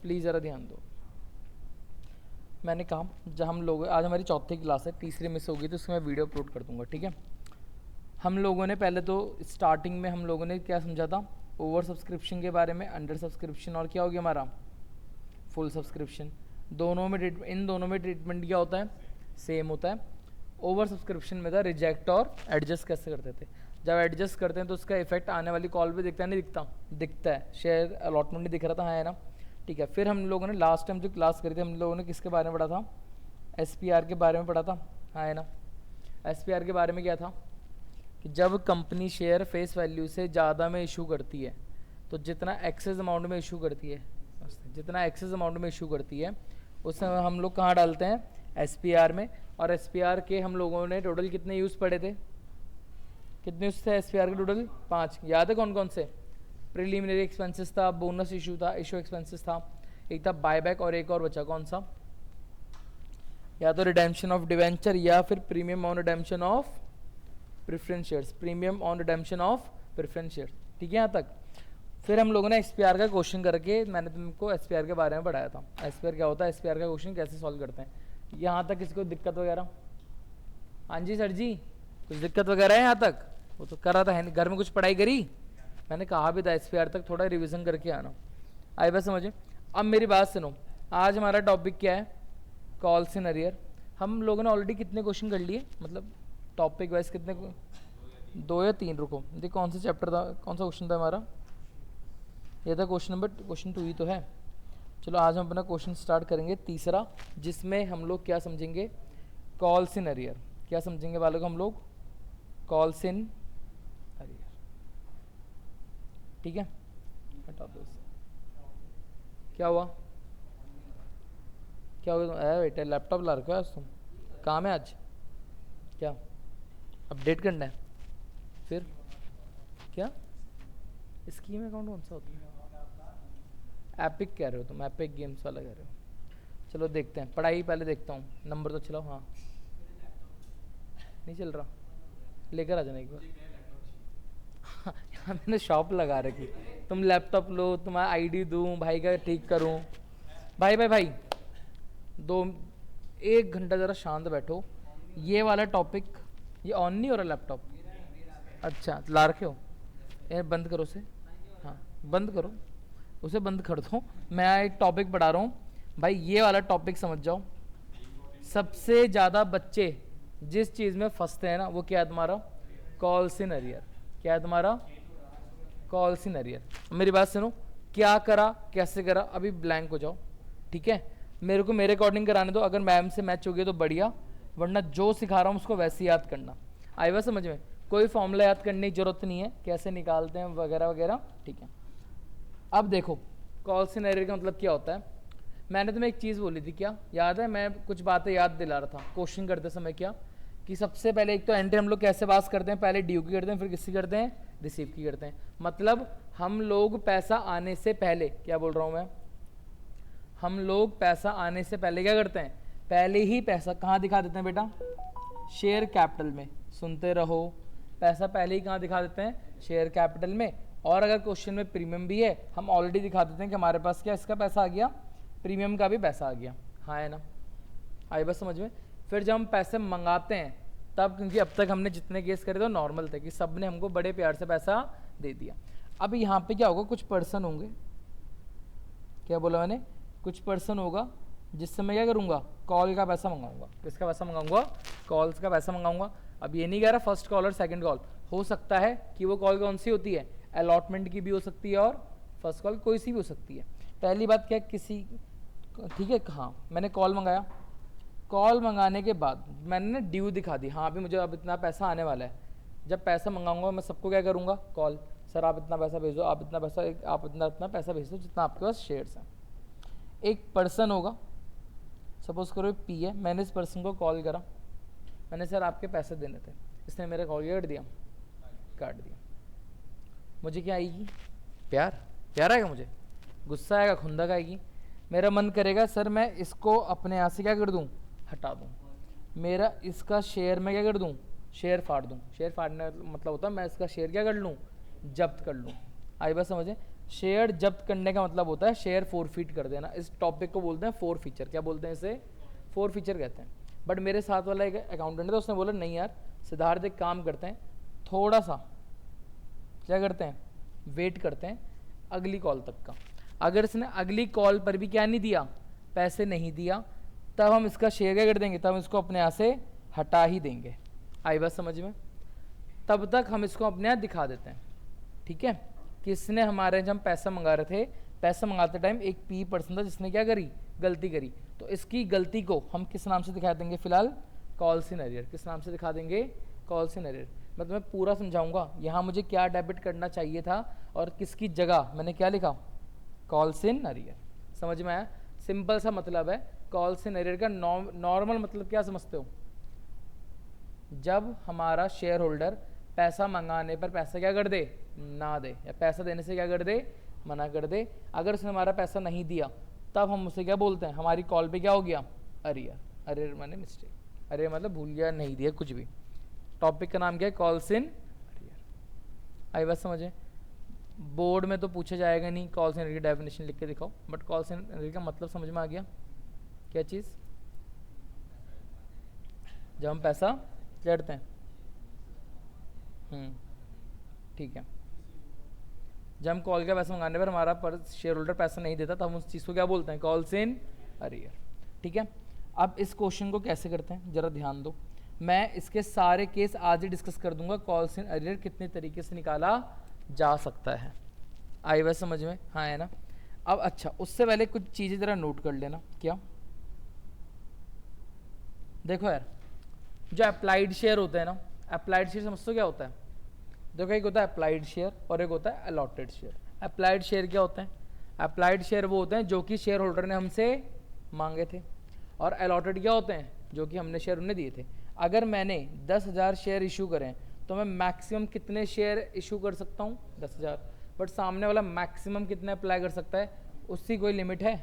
Please ज़रा ध्यान दो। मैंने कहा जब हम लोग आज हमारी चौथी क्लास है, तीसरी मिस होगी तो उसमें वीडियो अपलोड कर दूंगा, ठीक है। हम लोगों ने पहले तो स्टार्टिंग में हम लोगों ने क्या समझा था, ओवर सब्सक्रिप्शन के बारे में, अंडर सब्सक्रिप्शन और क्या हो गया हमारा फुल सब्सक्रिप्शन। दोनों में इन दोनों में ट्रीटमेंट क्या होता है, सेम होता है। ओवर सब्सक्रिप्शन में था रिजेक्ट और एडजस्ट कैसे करते थे। जब एडजस्ट करते हैं तो उसका इफेक्ट आने वाली कॉल पे दिखता है, नहीं दिखता, दिखता है। शेयर अलॉटमेंट नहीं दिख रहा था, हाँ है ना, ठीक है। फिर हम लोगों ने लास्ट टाइम जो क्लास करी थी हम लोगों ने किसके बारे में पढ़ा था, SPR के बारे में पढ़ा था, हाँ है ना। SPR के बारे में क्या था कि जब कंपनी शेयर फेस वैल्यू से ज़्यादा में इशू करती है तो जितना एक्सेस अमाउंट में इशू करती है, जितना एक्सेस अमाउंट में इशू करती है उस हम लोग कहाँ डालते हैं, SPR में। और SPR के हम लोगों ने टोटल कितने यूज़ पढ़े थे, कितने यूज़ थे SPR के टोटल 5, याद है कौन कौन से। प्रिलिमिनरी एक्सपेंसेस था, बोनस इशू था, इशू एक्सपेंसेस था, एक था बायबैक और एक और बचा कौन सा, या तो रिडेम्पशन ऑफ डिवेंचर या फिर premium on redemption of preference shares, premium on redemption of preference shares, ठीक है यहाँ तक। फिर हम लोगों ने SPR का क्वेश्चन करके मैंने तुमको SPR के बारे में पढ़ाया था, SPR क्या होता है, SPR का क्वेश्चन कैसे सॉल्व करते हैं। यहाँ तक किसी को दिक्कत वगैरह, हाँ जी सर जी कुछ दिक्कत वगैरह है यहाँ तक, वो तो कर रहा था है नहीं, घर में कुछ पढ़ाई करी, मैंने कहा भी था SPR तक थोड़ा रिविजन करके आना, आई बात समझे। अब मेरी बात सुनो, आज हमारा टॉपिक क्या है, कॉल्स इन अरियर। हम लोगों ने ऑलरेडी कितने क्वेश्चन कर लिए, मतलब टॉपिक वाइज कितने, 2 या 3, रुको देखिए कौन सा चैप्टर था, कौन सा क्वेश्चन था हमारा, ये था क्वेश्चन 2 ही तो है। चलो आज हम अपना क्वेश्चन स्टार्ट करेंगे तीसरा, जिसमें हम लोग क्या समझेंगे, कॉल्स इन अरियर। क्या समझेंगे वालों को हम लोग, कॉल्स इन अरियर, ठीक है। हटा दो इसे, क्या हुआ, क्या हो गया बेटा, लैपटॉप ला रखा है आज तुम, काम है आज क्या, अपडेट करना है, फिर क्या स्कीम अकाउंट कौन सा होता है, एपिक कह रहे हो तुम, एपिक गेम्स वाला कह रहे हो। चलो देखते हैं, पढ़ाई पहले देखता हूँ, नंबर तो चलाओ। हाँ नहीं चल रहा, लेकर आ जाना एक बार। यहाँ मैंने शॉप लगा रखी, तुम लैपटॉप लो, तुम्हारा ID दूँ, भाई का ठीक करूँ, भाई भाई भाई 1 घंटा ज़रा शांत बैठो। ये वाला टॉपिक ये ऑन नहीं हो रहा लैपटॉप, अच्छा ला रखे हो, यार बंद करो उसे, हाँ बंद करो उसे, बंद कर दो। मैं एक टॉपिक पढ़ा रहा हूँ भाई, ये वाला टॉपिक समझ जाओ। सबसे ज़्यादा बच्चे जिस चीज़ में फंसते हैं ना वो क्या है तुम्हारा, कॉल्स इन अरियर। क्या है तुम्हारा, कॉल्स इन अरियर। मेरी बात सुनो, क्या करा कैसे करा अभी ब्लैंक हो जाओ, ठीक है। मेरे को मेरे अकॉर्डिंग कराने दो, अगर मैम से मैच हो गया तो बढ़िया, वरना जो सिखा रहा हूँ उसको वैसे याद करना। आई बात समझ में, कोई फॉर्मूला याद करने की जरूरत नहीं है, कैसे निकालते हैं वगैरह वगैरह, ठीक है। अब देखो कॉल्स इन अरियर का मतलब क्या होता है। मैंने तुम्हें एक चीज़ बोली थी, क्या याद है, मैं कुछ बातें याद दिला रहा था क्वेश्चन करते समय, क्या कि सबसे पहले एक तो एंट्री हम लोग कैसे पास करते हैं, पहले ड्यू की करते हैं, फिर किसकी करते हैं, रिसीव की करते हैं। मतलब हम लोग पैसा आने से पहले, क्या बोल रहा हूँ मैं, हम लोग पैसा आने से पहले क्या करते हैं, पहले ही पैसा कहाँ दिखा देते हैं बेटा, शेयर कैपिटल में। सुनते रहो, पैसा पहले ही कहाँ दिखा देते हैं, शेयर कैपिटल में। और अगर क्वेश्चन में प्रीमियम भी है हम ऑलरेडी दिखा देते हैं कि हमारे पास क्या इसका पैसा आ गया, प्रीमियम का भी पैसा आ गया, हाँ है ना, आई बस समझ में। फिर जब हम पैसे मंगाते हैं तब, क्योंकि अब तक हमने जितने केस करे तो नॉर्मल थे कि सब ने हमको बड़े प्यार से पैसा दे दिया। अब यहाँ पे क्या होगा, कुछ पर्सन होंगे, क्या बोला मैंने, कुछ पर्सन होगा जिससे मैं क्या करूँगा, कॉल का पैसा मंगाऊंगा। किसका पैसा मंगाऊंगा, कॉल्स का पैसा मंगाऊंगा। अब ये नहीं कह रहा फर्स्ट कॉल और सेकंड कॉल, हो सकता है कि वो कॉल कौन सी होती है, अलॉटमेंट की भी हो सकती है और फर्स्ट कॉल कोई सी भी हो सकती है। पहली बात क्या, किसी, ठीक है, हाँ मैंने कॉल मंगाया, कॉल मंगाने के बाद मैंने ना ड्यू दिखा दी, हाँ अभी मुझे अब इतना पैसा आने वाला है। जब पैसा मंगाऊंगा मैं सबको क्या करूँगा, कॉल, सर आप इतना पैसा भेजो, आप इतना पैसा, आप इतना पैसा भेज दो जितना आपके पास शेयर्स हैं। एक पर्सन होगा, सपोज करो P है, मैंने इस पर्सन को कॉल करा, मैंने सर आपके पैसे देने थे, इसने मेरा कॉल काट दिया, काट दिया। मुझे क्या आएगी, प्यार, प्यार आएगा मुझे, गुस्सा आएगा, खुंदक आएगी। मेरा मन करेगा सर मैं इसको अपने यहाँ से क्या कर दूँ, हटा दूँ, मेरा इसका शेयर मैं क्या कर दूँ, शेयर फाड़ दूँ। शेयर फाड़ने का मतलब होता है मैं इसका शेयर क्या कर लूँ, जब्त कर लूँ। आई बात समझे, शेयर जब्त करने का मतलब होता है शेयर फोरफीट कर देना। इस टॉपिक को बोलते हैं फोर फीचर। क्या बोलते हैं इसे? फोर फीचर कहते हैं। बट मेरे साथ वाला एक अकाउंटेंट है तो उसने बोला नहीं यार सिद्धार्थ एक काम करते हैं, थोड़ा सा क्या करते हैं, वेट करते हैं अगली कॉल तक का। अगर इसने अगली कॉल पर भी क्या नहीं दिया, पैसे नहीं दिया, तब हम इसका शेयर क्या कर देंगे, तब इसको अपने यहाँ से हटा ही देंगे। आई बात समझ में? तब तक हम इसको अपने यहाँ दिखा देते हैं, ठीक है। किसने हमारे जब हम पैसा मंगा रहे थे, पैसा मंगाते टाइम एक पी पर्सन था जिसने क्या करी, गलती करी, तो इसकी गलती को हम किस नाम से दिखा देंगे फिलहाल, कॉल्स इन अरियर। किस नाम से दिखा देंगे, कॉल्स इन अरियर। मैं तुम्हें पूरा समझाऊंगा यहाँ मुझे क्या डेबिट करना चाहिए था और किसकी जगह मैंने क्या लिखा, कॉल्स इन अरियर। समझ में आया? सिंपल सा मतलब है कॉल्स इन अरियर का। नॉर्मल मतलब क्या समझते हो, जब हमारा शेयर होल्डर पैसा मंगाने पर पैसा क्या कर दे, ना दे, या पैसा देने से क्या कर दे, मना कर दे। अगर उसने हमारा पैसा नहीं दिया तब हम उसे क्या बोलते हैं, हमारी कॉल पे क्या हो गया, अरियर। अरियर माने मिस्टेक, अरियर मतलब भूल गया, नहीं दिया, कुछ भी। टॉपिक का नाम क्या है, कॉल्स इन अरियर। आई बात समझे? बोर्ड में तो पूछा जाएगा नहीं कॉल्स इन अरियर की डेफिनेशन लिख के दिखाओ, बट कॉल्स इन अरियर का मतलब समझ में आ गया? क्या चीज़? जब हम पैसा चढ़ते हैं, ठीक है। जब हम कॉल का पैसा मंगाने पर हमारा पर शेयर होल्डर पैसा नहीं देता तो हम उस चीज़ को क्या बोलते हैं, कॉल्स इन अरियर, ठीक है। अब इस क्वेश्चन को कैसे करते हैं जरा ध्यान दो। मैं इसके सारे केस आज ही डिस्कस कर दूंगा, कॉल्स इन अरियर कितने तरीके से निकाला जा सकता है। आई बात समझ में? हाँ है ना। अब अच्छा, उससे पहले कुछ चीज़ें ज़रा नोट कर लेना। क्या? देखो यार, जो अप्लाइड शेयर होते हैं ना, अप्लाइड शेयर समझते हो क्या होता है? देखो एक होता है अप्लाइड शेयर और एक होता है अलॉटेड शेयर। अप्लाइड शेयर क्या होते हैं? अप्लाइड शेयर वो होते हैं जो कि शेयर होल्डर ने हमसे मांगे थे, और अलॉटेड क्या होते हैं, जो कि हमने शेयर उन्हें दिए थे। अगर मैंने 10,000 शेयर इशू करें तो मैं मैक्सिमम कितने शेयर इशू कर सकता हूँ, 10,000। बट सामने वाला मैक्सिमम कितने अप्लाई कर सकता है, उसकी कोई लिमिट है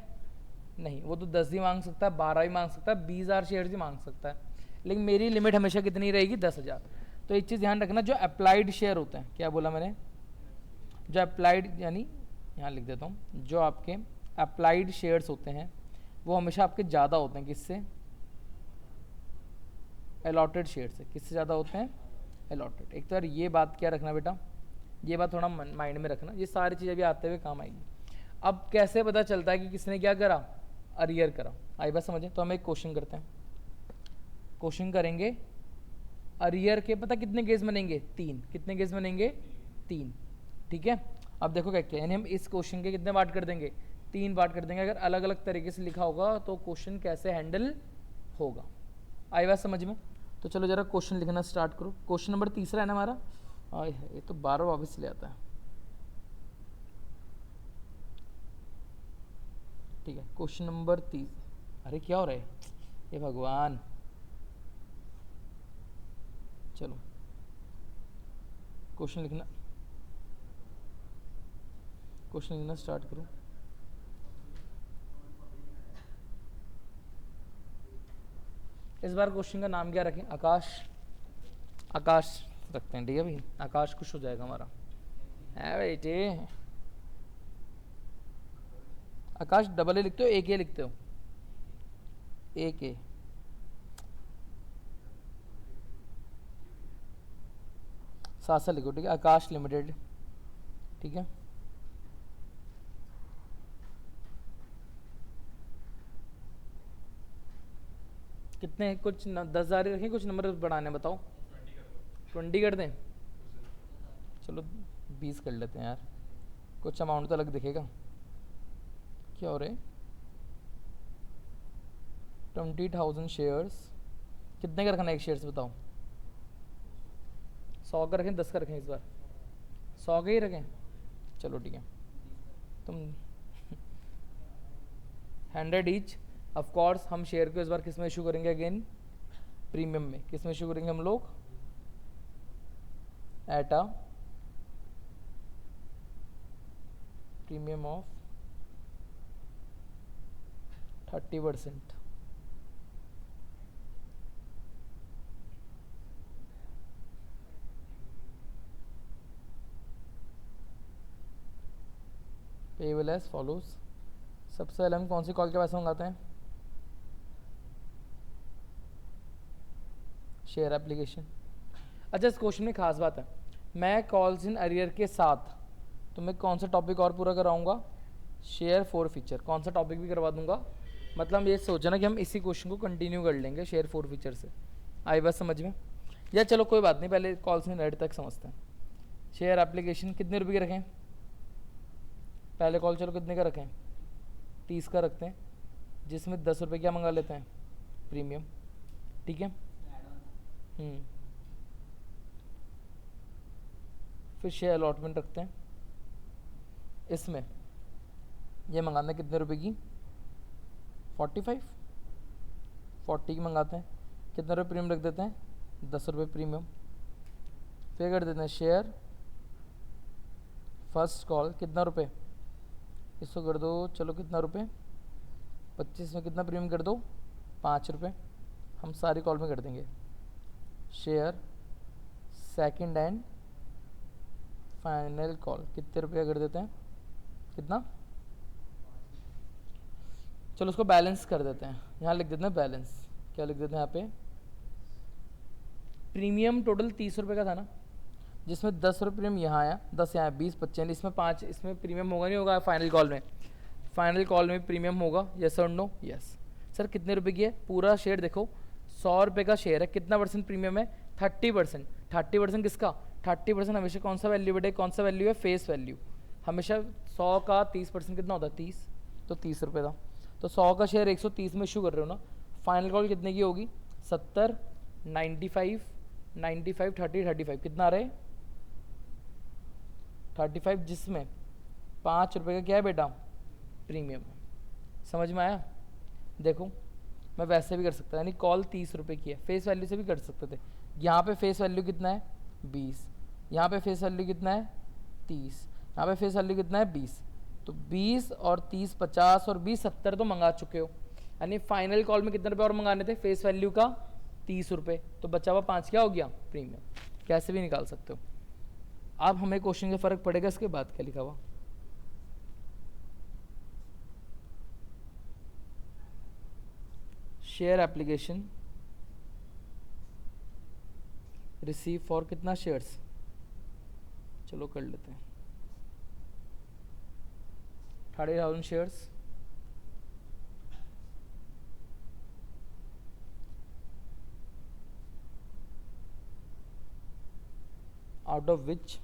नहीं। वो तो 10 ही मांग सकता है, 12 ही मांग सकता है, 20,000 शेयर ही मांग सकता है, लेकिन मेरी लिमिट हमेशा कितनी रहेगी, 10,000। तो एक चीज़ ध्यान रखना, जो अप्लाइड शेयर होते हैं, क्या बोला मैंने, जो अप्लाइड यानी यहाँ लिख देता हूँ, जो आपके अप्लाइड शेयर्स होते हैं वो हमेशा आपके ज़्यादा होते हैं किससे, अलॉटेड शेयर से। किससे ज़्यादा होते हैं, अलॉटेड। एक तो यार ये बात क्या रखना बेटा, ये बात थोड़ा माइंड में रखना, ये सारी चीज़ें भी आते हुए काम आएगी। अब कैसे पता चलता है कि किसने क्या करा, अरियर करा? आई बात समझे? तो हम एक क्वेश्चन करते हैं, क्वेश्चन करेंगे अरियर के। पता कितने केस बनेंगे, 3। कितने केस बनेंगे, 3, ठीक है। अब देखो क्या क्या, यानी हम इस क्वेश्चन के कितने पार्ट कर देंगे, 3 पार्ट कर देंगे। अगर अलग अलग तरीके से लिखा होगा तो क्वेश्चन कैसे हैंडल होगा। आई बात समझ में? तो चलो जरा क्वेश्चन लिखना स्टार्ट करो। क्वेश्चन नंबर 3 है ना हमारा। ये तो 12 वापस ले आता है, ठीक है। क्वेश्चन नंबर 3, अरे क्या हो रहा है ये भगवान। चलो क्वेश्चन लिखना स्टार्ट करो। इस बार क्वेश्चन का नाम क्या रखें, आकाश। आकाश रखते हैं, ठीक है भाई, आकाश खुश हो जाएगा हमारा। है बेटे, आकाश डबल ए लिखते हो, एक ए लिखते हो, एक ए। साथ साथ लिखो, ठीक है, आकाश लिमिटेड, ठीक है। कितने, कुछ 10,000 ही रखें, कुछ नंबर बढ़ाने बताओ। 20 कर दें, चलो 20 कर लेते हैं यार, कुछ अमाउंट तो अलग दिखेगा। क्या हो रहे, 20,000 शेयर्स। कितने का रखना है एक शेयर्स बताओ? 100 का रखें, 10 का रखें, इस बार 100 का ही रखें। चलो ठीक है, तुम 100 ईच। ऑफ कोर्स हम शेयर को इस बार किस में इशू करेंगे, अगेन प्रीमियम में। किस में इशू करेंगे हम लोग, at a premium of 30%। Payable as follows. सबसे पहले हम कौन सी कॉल के पैसे मंगाते हैं? Share application. अच्छा, इस क्वेश्चन में खास बात है, मैं कॉल्स इन अरियर के साथ तो मैं कौन सा टॉपिक और पूरा कराऊंगा? Share four feature. कौन सा टॉपिक भी करवा दूंगा, मतलब ये सोचना कि हम इसी क्वेश्चन को कंटिन्यू कर लेंगे शेयर फोर फीचर से। आई बात समझ में? या चलो कोई बात नहीं, पहले कॉल्स इन अरियर तक समझते हैं। शेयर एप्लीकेशन कितने रुपये के रखें? पहले कॉल चलो कितने का रखें? 30 का रखते हैं, जिसमें 10 रुपये क्या मंगा लेते हैं? प्रीमियम। ठीक है। फिर शेयर अलॉटमेंट रखते हैं, इसमें ये मंगाते हैं कितने रुपए की? 45। 40 की मंगाते हैं, कितने रुपये प्रीमियम रख देते हैं? 10 रुपये प्रीमियम। फिर कर देते हैं शेयर फर्स्ट कॉल, कितना रुपए? इसको कर दो चलो कितना रुपए? 25 में कितना प्रीमियम कर दो? 5 रुपये। हम सारी कॉल में कर देंगे। Share second and final call कितने रुपया कर देते हैं? कितना? चलो उसको बैलेंस कर देते हैं, यहाँ लिख देते हैं बैलेंस। क्या लिख देते हैं यहाँ पे? प्रीमियम टोटल 30 रुपये का था ना, जिसमें 10 रुपये प्रीमियम यहाँ आया, 10 यहाँ 20 25, इसमें 5 इसमें प्रीमियम होगा नहीं होगा? फाइनल कॉल में, फाइनल कॉल में प्रीमियम होगा। यस और नो? यस। सर कितने रुपए की है? पूरा शेयर देखो 100 रुपये का शेयर है, कितना परसेंट प्रीमियम है? 30%। 30% किसका? 30% हमेशा कौन सा वैल्यू बेटे? कौन सा वैल्यू है? Face value. हमेशा 100 का 30% कितना होता है? 30। तो 30 रुपये था, तो 100 का शेयर 130 में इशू कर रहे हो ना। फाइनल कॉल कितने की होगी? 70 95 95 30 35 कितना आ रहा है? 35, जिसमें 5 रुपये का क्या है बेटा? प्रीमियम। समझ में आया? देखो मैं वैसे भी कर सकता, यानी कॉल 30 रुपये की है, फेस वैल्यू से भी कर सकते थे। यहाँ पे फेस वैल्यू कितना है? 20। यहाँ पे फेस वैल्यू कितना है? 30। यहाँ पे फेस वैल्यू कितना है? 20। तो 20 और 30 50 और 20 70 तो मंगा चुके हो, यानी फाइनल कॉल में कितने रुपये और मंगाने थे? फेस वैल्यू का 30 रुपये, तो बचा हुआ 5 क्या हो गया? प्रीमियम। कैसे भी निकाल सकते हो। अब हमें क्वेश्चन का फ़र्क पड़ेगा इसके बाद क्या लिखा हुआ? शेयर एप्लीकेशन रिसीव फॉर कितना शेयर्स? चलो कर लेते हैं 30,000 शेयर्स। आउट ऑफ विच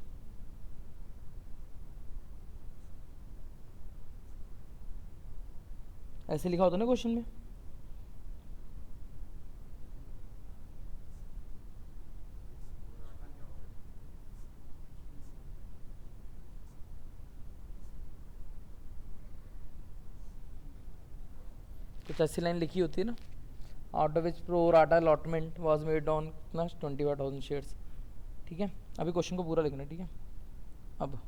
ऐसे लिखा होता ना क्वेश्चन में, कुछ ऐसी लाइन लिखी होती है ना, out of which pro rata allotment was made on कितना? 25,000 शेयर्स। ठीक है, अभी क्वेश्चन को पूरा लिखना है। ठीक है, अब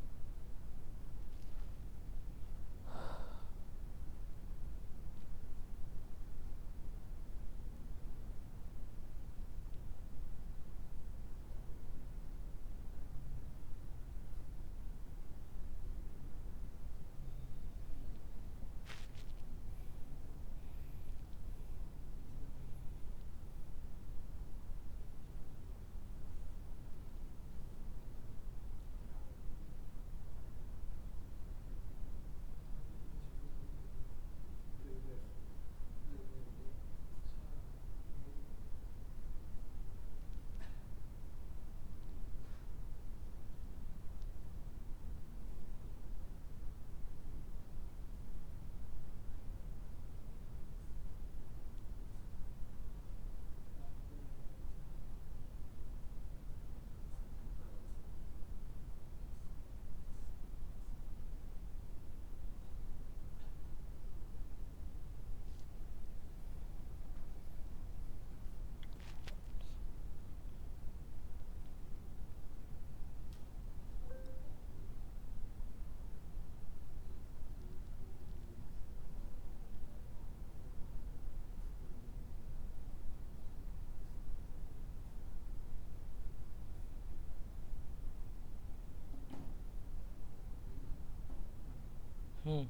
हम्म।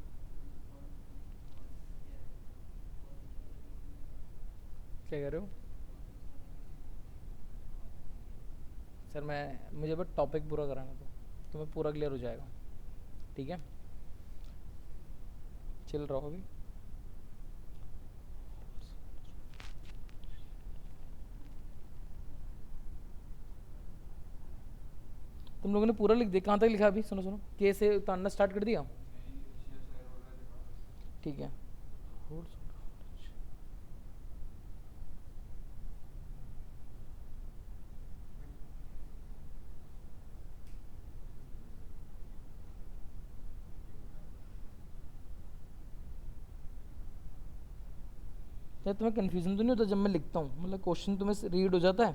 क्या कह रहे हो? सर मैं मुझे बस टॉपिक पूरा कराना तो तुम्हें पूरा क्लियर हो जाएगा। ठीक है, चल रहा हो अभी। तुम लोगों ने पूरा लिख दिया? कहाँ तक लिखा अभी? सुनो सुनो, के से उतारना स्टार्ट कर दिया? ठीक है। यार तुम्हें कन्फ्यूजन तो नहीं होता जब मैं लिखता हूँ? मतलब क्वेश्चन तुम्हें रीड हो जाता है?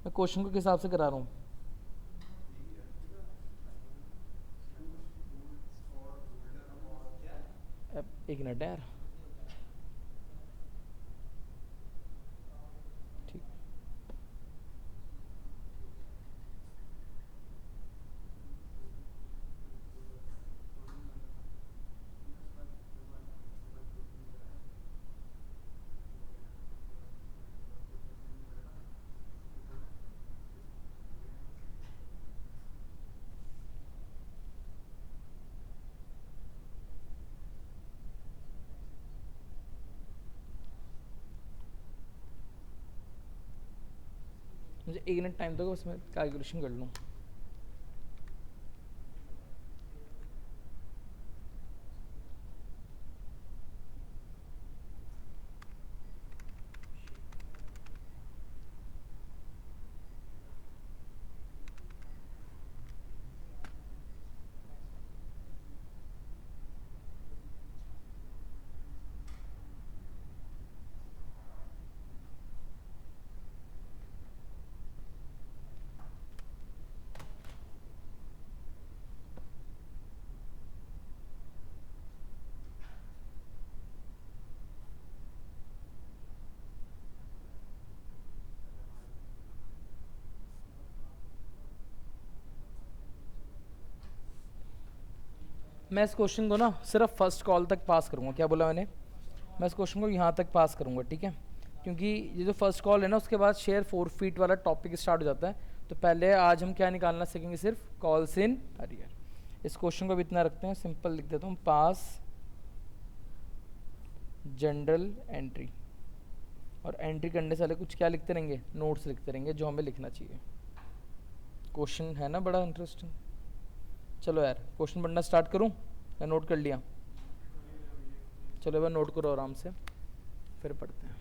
मैं क्वेश्चन को किस हिसाब से करा रहा हूँ? एक मिनट यार। ठीक। मुझे एक मिनट टाइम दो, बस मैं कैलकुलेशन कर लूँ। मैं इस क्वेश्चन को ना सिर्फ फर्स्ट कॉल तक पास करूँगा। क्या बोला मैंने? मैं इस क्वेश्चन को यहाँ तक पास करूँगा, ठीक है? क्योंकि ये जो फर्स्ट कॉल है ना, उसके बाद शेयर 4 फीट वाला टॉपिक स्टार्ट हो जाता है। तो पहले आज हम क्या निकालना सीखेंगे? सिर्फ कॉल्स इन अरियर। इस क्वेश्चन को भी इतना रखते हैं, सिंपल लिख देता हूँ, पास जनरल एंट्री। और एंट्री करने से पहले कुछ क्या लिखते रहेंगे? नोट्स लिखते रहेंगे जो हमें लिखना चाहिए। क्वेश्चन है ना बड़ा इंटरेस्टिंग। चलो यार, क्वेश्चन पढ़ना स्टार्ट करूँ या नोट कर लिया? चलो भाई नोट करो आराम से, फिर पढ़ते हैं।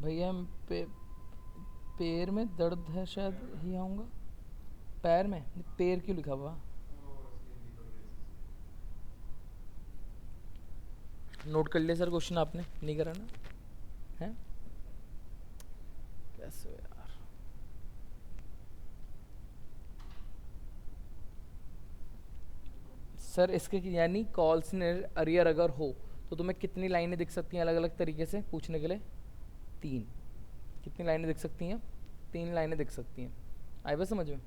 भैया पैर में दर्द है, शायद ही आऊँगा। पैर में? पैर क्यों लिखा हुआ? नोट कर लिया सर क्वेश्चन? आपने नहीं करा ना? है कैसे हो यार? सर इसके यानी कॉल्स इन अरियर अगर हो तो तुम्हें कितनी लाइनें दिख सकती हैं अलग अलग तरीके से पूछने के लिए? 3। कितनी लाइनें दिख सकती हैं? 3 लाइनें दिख सकती हैं। आए बस समझ में?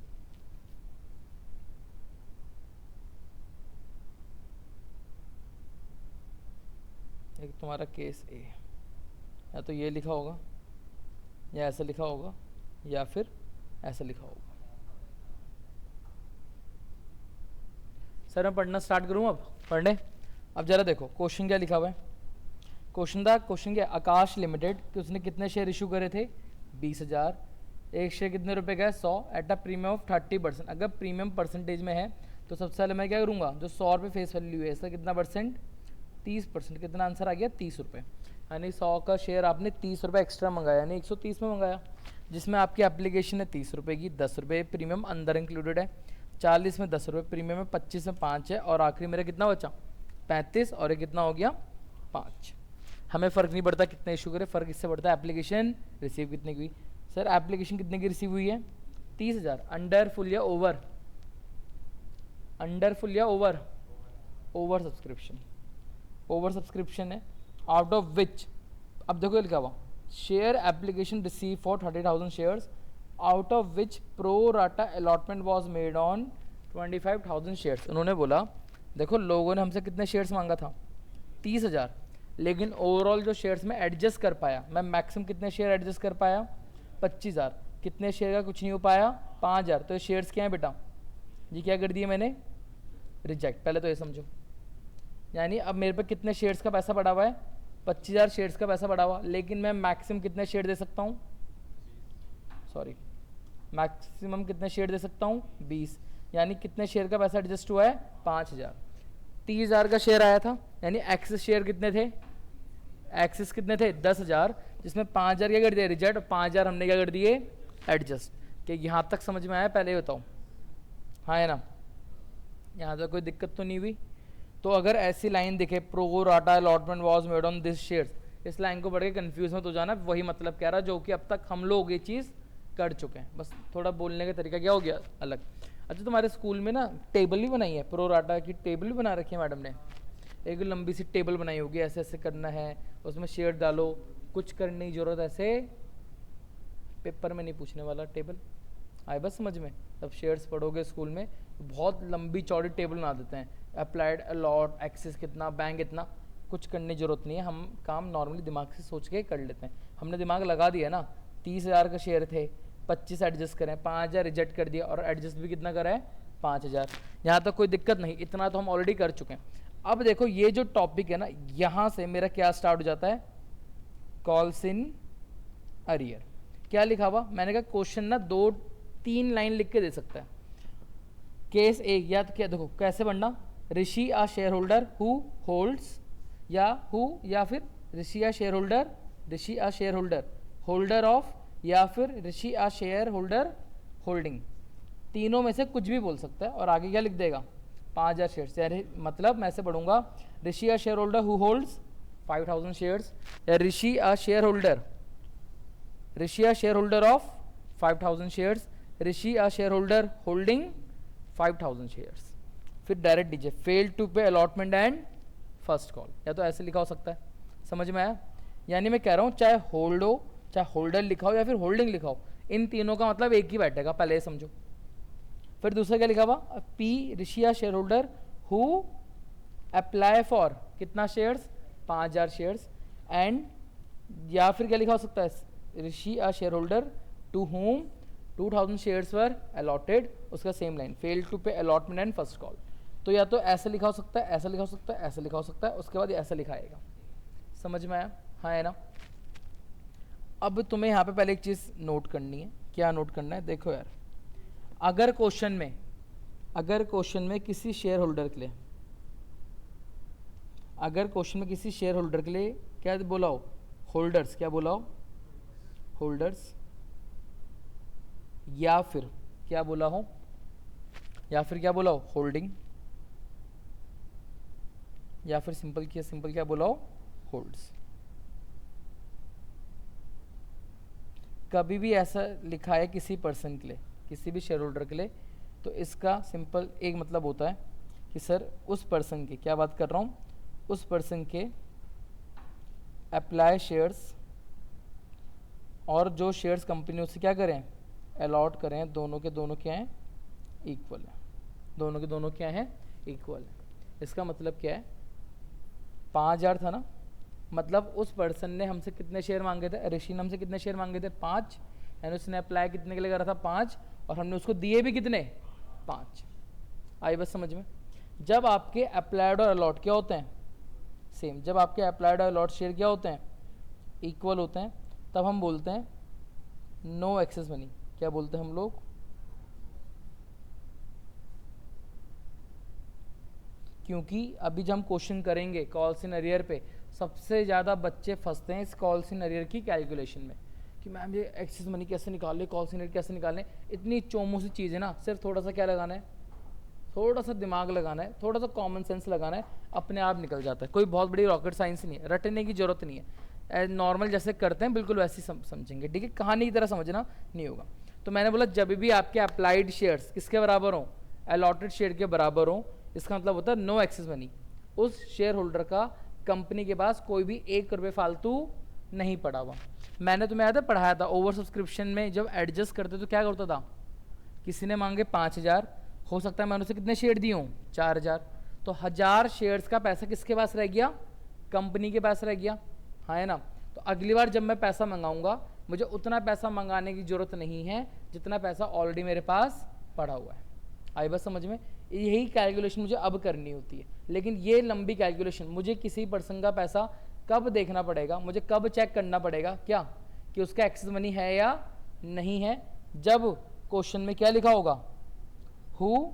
एक तुम्हारा केस ए, या तो ये लिखा होगा, या ऐसा लिखा होगा, या फिर ऐसा लिखा होगा। सर मैं पढ़ना स्टार्ट करूँ अब? पढ़ने अब जरा देखो क्वेश्चन क्या लिखा हुआ है। क्वेश्चन क्या? आकाश लिमिटेड कि उसने कितने शेयर इशू करे थे? 20,000। एक शेयर कितने रुपए का है? 100 एट अ प्रीमियम ऑफ 30%। अगर प्रीमियम परसेंटेज में है तो सबसे पहले मैं क्या करूँगा? जो 100 रुपये फेस वैल्यू है, इसका कितना परसेंट? 30%। कितना आंसर आ गया? 30 रुपये। यानी 100 का शेयर आपने 30 रुपये एक्स्ट्रा मंगाया, यानी 130 में मंगाया, जिसमें आपकी एप्लीकेशन है 30 रुपये की, 10 रुपये प्रीमियम अंदर इंक्लूडेड है, 40 में 10 रुपये प्रीमियम है, 25 में 5 है, और आखिरी मेरा कितना बचा? 35। और ये कितना हो गया? 5। हमें फ़र्क नहीं पड़ता कितने इशू करे, फ़र्क इससे पड़ता है एप्लीकेशन रिसीव कितने की हुई। सर एप्लीकेशन कितने की रिसीव हुई है? 30,000। अंडर फुल या ओवर? अंडर फुल या over? Over subscription. Over subscription है, आउट ऑफ विच, अब देखो ये लिखा हुआ share application receive for 30,000 shares out of which pro rata allotment was made on 25,000 shares. उन्होंने बोला देखो लोगों ने हमसे कितने शेयर्स मांगा था 30,000, लेकिन ओवरऑल जो शेयर्स में एडजस्ट कर पाया, मैं मैक्सिमम कितने शेयर एडजस्ट कर पाया 25,000, कितने शेयर का कुछ नहीं हो पाया 5,000, तो ये शेयर्स क्या है बेटा जी, क्या कर दिए मैंने रिजेक्ट। पहले तो ये समझो, यानी अब मेरे पे कितने शेयर्स का पैसा बढ़ा हुआ है 25,000 शेयर्स का पैसा बढ़ा हुआ, लेकिन मैं मैक्सिमम कितने शेयर दे सकता हूँ, सॉरी मैक्सिमम कितने शेयर दे सकता हूँ 20, यानी कितने शेयर का पैसा एडजस्ट हुआ है 5,000। 30,000 का शेयर आया था, यानी एक्सिस शेयर कितने थे, एक्सिस कितने थे 10,000, जिसमें 5,000 क्या कर दिया रिजेक्ट, 5,000 हमने क्या कर दिए एडजस्ट। कि यहाँ तक समझ में आया, पहले ही बताऊँ, हाँ है ना, यहाँ तक कोई दिक्कत तो नहीं हुई। तो अगर ऐसी लाइन दिखे pro rata allotment was made on this shares, इस लाइन को पढ़ के कन्फ्यूज मत हो जाना, वही मतलब कह रहा जो कि अब तक हम लोग ये चीज़ कर चुके हैं, बस थोड़ा बोलने का तरीका क्या हो गया अलग। अच्छा तुम्हारे स्कूल में ना टेबल भी बनाई है, प्रो राटा की टेबल भी बना रखी है मैडम ने, एक लंबी सी टेबल बनाई होगी, ऐसे ऐसे करना है, उसमें शेयर डालो, कुछ करने की जरूरत, ऐसे पेपर में नहीं पूछने वाला, टेबल आए बस समझ में। जब शेयर्स पढ़ोगे स्कूल में तो बहुत लंबी चौड़ी टेबल बना देते हैं, अप्लाइड अलॉट एक्सिस कितना बैंक इतना, कुछ करने की जरूरत नहीं है, हम काम नॉर्मली दिमाग से सोच के कर लेते हैं। हमने दिमाग लगा दिया ना, 30,000 का शेयर थे, 25 एडजस्ट करें, 5,000 रिजेक्ट कर दिया और एडजस्ट भी कितना करा है 5,000, यहाँ तक कोई दिक्कत नहीं, इतना तो हम ऑलरेडी कर चुके हैं। अब देखो ये जो टॉपिक है ना, यहाँ से मेरा क्या स्टार्ट हो जाता है, कॉल्स इन अरियर। क्या लिखा हुआ, मैंने कहा क्वेश्चन ना 2-3 लाइन लिख के दे सकता है। केस ए, या तो क्या देखो कैसे बनना, Rishi a share holder who holds, या हु, या फिर Rishi a share holder, Rishi a share holder holder of, या फिर Rishi a share holder holding, तीनों में से कुछ भी बोल सकता है। और आगे क्या लिख देगा 5,000 शेयर्स, यानी मतलब मैं ऐसे पढ़ूंगा Rishi a share holder who holds 5,000 shares, या Rishi a share holder, Rishi a share holder of 5,000 shares, Rishi a share holder holding 5,000 shares. फिर डायरेक्ट दीजिए fail to pay allotment and first call, या तो ऐसे लिखा हो सकता है, समझ में आया। यानी मैं कह रहा हूँ चाहे होल्ड हो, चाहे होल्डर लिखा हो या फिर होल्डिंग लिखा हो, इन तीनों का मतलब एक ही बैठेगा, पहले ये समझो। फिर दूसरा क्या लिखा हुआ, पी Rishi a share holder who apply for कितना शेयर्स 5,000 शेयर्स, एंड या फिर क्या लिखा हो सकता है Rishi a share holder to whom 2,000 shares were allotted, उसका same line fail to pay allotment and first call. तो या तो ऐसे लिखा हो सकता है, ऐसा लिखा हो सकता है, ऐसा लिखा हो सकता है, उसके बाद ऐसा लिखा आएगा, समझ में आया, हाँ है ना। अब तुम्हें यहाँ पे पहले एक चीज़ नोट करनी है, क्या नोट करना है, देखो यार, अगर क्वेश्चन में किसी शेयर होल्डर के लिए, अगर क्वेश्चन में किसी शेयर होल्डर के लिए क्या बोला हो, होल्डर्स, क्या बोला हो होल्डर्स, या फिर क्या बोला हो, या फिर क्या बोला हो होल्डिंग, या फिर सिंपल क्या बोला हो होल्ड्स, कभी भी ऐसा लिखा है किसी पर्सन के लिए, किसी भी शेयर होल्डर के लिए, तो इसका सिंपल एक मतलब होता है कि सर उस पर्सन के, क्या बात कर रहा हूँ, उस पर्सन के अप्लाई शेयर्स, और जो शेयर्स कंपनी उससे क्या करें अलॉट करें, दोनों के दोनों क्या हैं इक्वल है, दोनों के दोनों क्या हैं इक्वल है। इसका मतलब क्या है, 5,000 था ना, मतलब उस पर्सन ने हमसे कितने शेयर मांगे थे, ऋषि ने हमसे कितने शेयर मांगे थे 5, यानी उसने अप्लाई कितने के लिए करा था 5, और हमने उसको दिए भी कितने 5। आई बस समझ में। जब आपके अप्लाइड और अलॉट क्या होते हैं सेम, जब आपके अप्लाइड और अलॉट शेयर क्या होते हैं इक्वल होते हैं, तब हम बोलते हैं नो एक्सेस मनी। क्या बोलते हैं हम लोग, क्योंकि अभी जब हम क्वेश्चन करेंगे कॉल्स इन अरियर पे, सबसे ज़्यादा बच्चे फंसते हैं इस कॉल्स इन अरियर की कैलकुलेशन में कि मैम ये एक्सेस मनी कैसे निकाल ले, कॉल्स इन अरियर कैसे निकालें, इतनी चोमो सी चीज़ है ना, सिर्फ थोड़ा सा क्या लगाना है, थोड़ा सा दिमाग लगाना है, थोड़ा सा कॉमन सेंस लगाना है, अपने आप निकल जाता है। कोई बहुत बड़ी रॉकेट साइंस नहीं है, रटने की जरूरत नहीं है, नॉर्मल जैसे करते हैं बिल्कुल वैसे ही समझेंगे, ठीक है, कहानी की तरह समझना नहीं होगा। तो मैंने बोला जब भी आपके अप्लाइड शेयर्स किसके बराबर हो, अलॉटेड शेयर के बराबर हो, इसका मतलब होता है नो एक्सेस मनी, उस शेयर होल्डर का कंपनी के पास कोई भी 1 रुपये फालतू नहीं पड़ा हुआ। मैंने तुम्हें याद है पढ़ाया था, ओवर सब्सक्रिप्शन में जब एडजस्ट करते तो क्या करता था, किसी ने मांगे 5000, हो सकता है मैंने उसे कितने शेयर दिए हूँ 4000, तो 1000 शेयर्स का पैसा किसके पास रह गया, कंपनी के पास रह गया, हाँ है ना। तो अगली बार जब मैं पैसा मंगाऊंगा मुझे उतना पैसा मंगाने की ज़रूरत नहीं है जितना पैसा ऑलरेडी मेरे पास पड़ा हुआ है। आई बस समझ में, यही कैलकुलेशन मुझे अब करनी होती है। लेकिन ये लंबी कैलकुलेशन मुझे किसी पर्सन का पैसा कब देखना पड़ेगा, मुझे कब चेक करना पड़ेगा क्या कि उसका एक्सेस मनी है या नहीं है, जब क्वेश्चन में क्या लिखा होगा, हु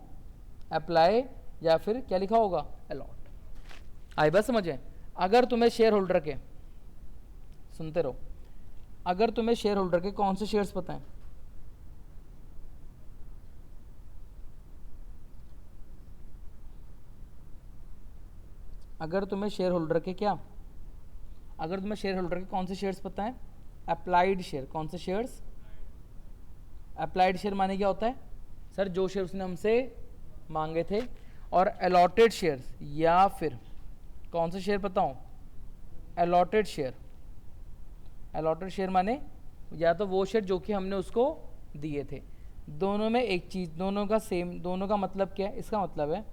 अप्लाई, या फिर क्या लिखा होगा, अलॉट। आई बस समझे। अगर तुम्हें शेयर होल्डर के, सुनते रहो, अगर तुम्हें शेयर होल्डर के कौन से शेयर्स पता है, अगर तुम्हें शेयर होल्डर के क्या, अगर तुम्हें शेयर होल्डर के कौन से शेयर्स पता है, अप्लाइड शेयर, कौन से शेयर्स, अप्लाइड शेयर माने क्या होता है सर, जो शेयर उसने हमसे मांगे थे। और अलॉटेड शेयर्स, या फिर कौन से शेयर पता हूँ, अलॉटेड शेयर, अलॉटेड शेयर माने या तो वो शेयर जो कि हमने उसको दिए थे। दोनों में एक चीज़, दोनों का सेम, दोनों का मतलब क्या है, इसका मतलब है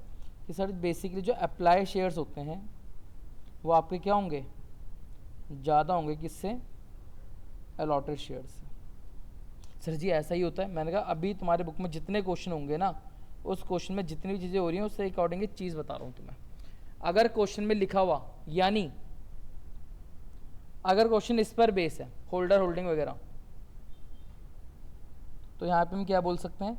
कि सर बेसिकली जो अप्लाई शेयर्स होते हैं वो आपके क्या होंगे, ज़्यादा होंगे किससे, अलॉटेड शेयर्स से। सर जी ऐसा ही होता है, मैंने कहा अभी तुम्हारे बुक में जितने क्वेश्चन होंगे ना, उस क्वेश्चन में जितनी भी चीज़ें हो रही हैं उससे अकॉर्डिंग एक चीज़ बता रहा हूँ तुम्हें। अगर क्वेश्चन में लिखा हुआ, यानी अगर क्वेश्चन इस पर बेस है, होल्डर होल्डिंग वगैरह, तो यहाँ पे हम क्या बोल सकते हैं,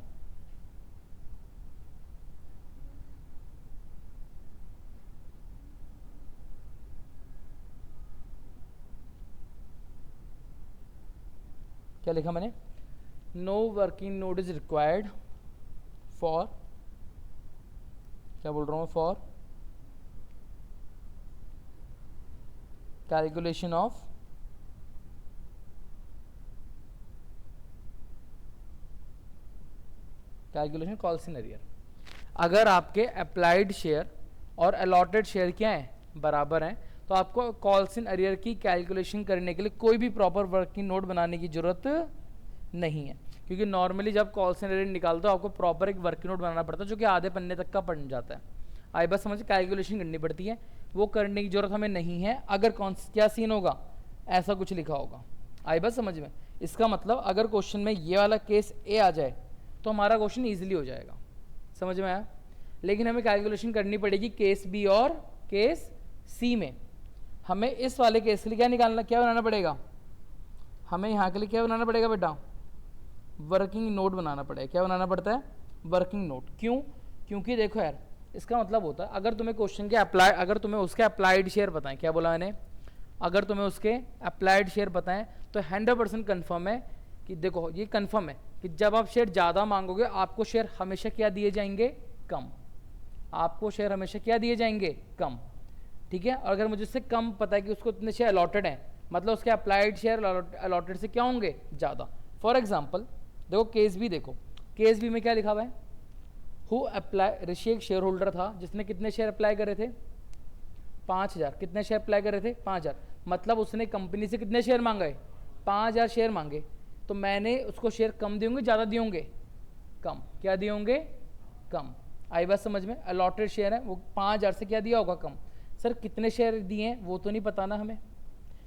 क्या लिखा मैंने, no working note is required for, क्या बोल रहा हूँ, for calculation of calculation calls in arrear. अगर आपके अप्लाइड शेयर और अलॉटेड शेयर क्या हैं, बराबर हैं, तो आपको कॉल्स इन अरियर की कैलकुलेशन करने के लिए कोई भी प्रॉपर वर्किंग नोट बनाने की जरूरत नहीं है, क्योंकि नॉर्मली जब कॉल्स इन अरियर निकालते हो आपको प्रॉपर एक वर्किंग नोट बनाना पड़ता है जो कि आधे पन्ने तक का पड़ जाता है। आई बस समझ, कैलकुलेशन करनी पड़ती है, वो करने की जरूरत हमें नहीं है अगर कौन क्या सीन होगा, ऐसा कुछ लिखा होगा। आई बस समझ में, इसका मतलब अगर क्वेश्चन में ये वाला केस ए आ जाए तो हमारा क्वेश्चन ईजिली हो जाएगा, समझ में आया। लेकिन हमें कैलकुलेशन करनी पड़ेगी केस बी और केस सी में। हमें इस वाले केस के लिए क्या निकालना, क्या बनाना पड़ेगा, हमें यहाँ के लिए क्या बनाना पड़ेगा बेटा, वर्किंग नोट बनाना पड़ेगा। क्या बनाना पड़ता है, वर्किंग नोट। क्यों, क्योंकि देखो यार इसका मतलब होता है अगर तुम्हें क्वेश्चन के अप्लाई, अगर तुम्हें उसके अप्लाइड शेयर पता है, क्या बोला मैंने, अगर तुम्हें उसके अप्लाइड शेयर पता है तो 100% कन्फर्म है कि देखो ये कन्फर्म है कि जब आप शेयर ज़्यादा मांगोगे आपको शेयर हमेशा क्या दिए जाएंगे, कम, आपको शेयर हमेशा क्या दिए जाएंगे, कम, ठीक है। और अगर मुझे उससे कम पता है कि उसको इतने शेयर अलॉटेड हैं, मतलब उसके अप्लाइड शेयर अलॉटेड से क्या होंगे, ज़्यादा। फॉर एग्जाम्पल देखो केस बी, देखो केस बी में क्या लिखा हुआ है, हु अप्लाई, ऋषि एक शेयर होल्डर था जिसने कितने शेयर अप्लाई करे थे, 5000, कितने शेयर अप्लाई करे थे, 5000, मतलब उसने कंपनी से कितने शेयर मांगे, 5000 शेयर मांगे, तो मैंने उसको शेयर कम दिए होंगे, ज़्यादा दिए होंगे, कम, क्या दिए होंगे, कम। आई बात समझ में, अलॉटेड शेयर है वो 5000 से क्या दिया होगा, कम। सर कितने शेयर दिए हैं वो तो नहीं पता ना हमें,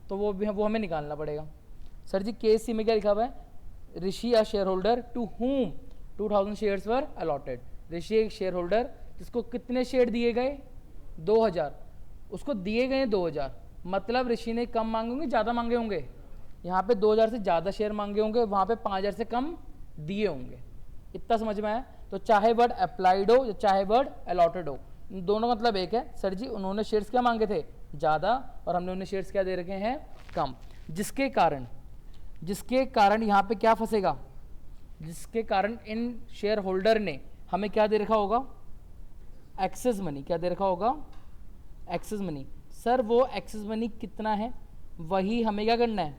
तो वो हमें निकालना पड़ेगा। सर जी केस सी में क्या लिखा हुआ है, Rishi a share holder to whom 2000 shares were allotted. ऋषि एक शेयर होल्डर जिसको कितने शेयर दिए गए, 2000, उसको दिए गए 2000, मतलब ऋषि ने कम मांगे होंगे, ज़्यादा मांगे होंगे, यहाँ पे 2000 से ज़्यादा शेयर मांगे होंगे, वहाँ पे 5000 से कम दिए होंगे। इतना समझ में आया। तो चाहे वर्ड अप्लाइड हो या चाहे वर्ड अलॉटेड हो, दोनों मतलब एक है। सर जी उन्होंने शेयर्स क्या मांगे थे, ज़्यादा, और हमने उन्हें शेयर्स क्या दे रखे हैं, कम, जिसके कारण यहाँ पे क्या फंसेगा, जिसके कारण इन शेयर होल्डर ने हमें क्या दे रखा होगा, एक्सेस मनी। क्या दे रखा होगा, एक्सेस मनी। सर वो एक्सेस मनी कितना है वही हमें क्या करना है,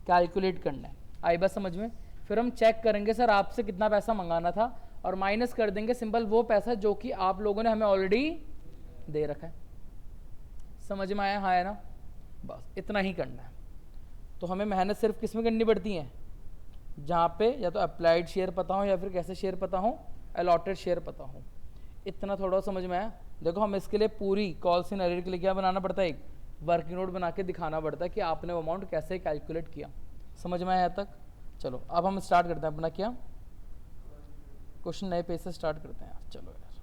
कैलकुलेट करना है। आई बात समझ में। फिर हम चेक करेंगे सर आपसे कितना पैसा मंगाना था और माइनस कर देंगे सिंपल वो पैसा जो कि आप लोगों ने हमें ऑलरेडी दे रखा है। समझ में आया? हाँ है ना, बस इतना ही करना है। तो हमें मेहनत सिर्फ किस में करनी पड़ती है, जहाँ पे या तो अप्लाइड शेयर पता हो या फिर कैसे शेयर पता हो, अलॉटेड शेयर पता हो। इतना थोड़ा समझ में आया। देखो हम इसके लिए पूरी कॉल्स इन अरेर के लिए क्या बनाना पड़ता है, एक वर्किंग नोट बना के दिखाना पड़ता है कि आपने वो अमाउंट कैसे कैलकुलेट किया। समझ में आया यहाँ तक? चलो अब हम स्टार्ट करते हैं अपना क्या क्वेश्चन, नए पेज से स्टार्ट करते हैं। चलो यार,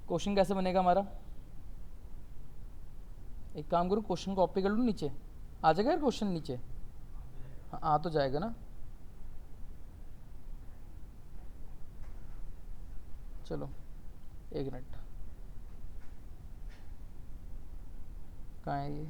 क्वेश्चन कैसे बनेगा हमारा, एक काम करूँ क्वेश्चन कॉपी कर लूँ, नीचे आ जाएगा यार क्वेश्चन नीचे। हाँ आ तो जाएगा ना। चलो एक मिनट, कहाँ है ये?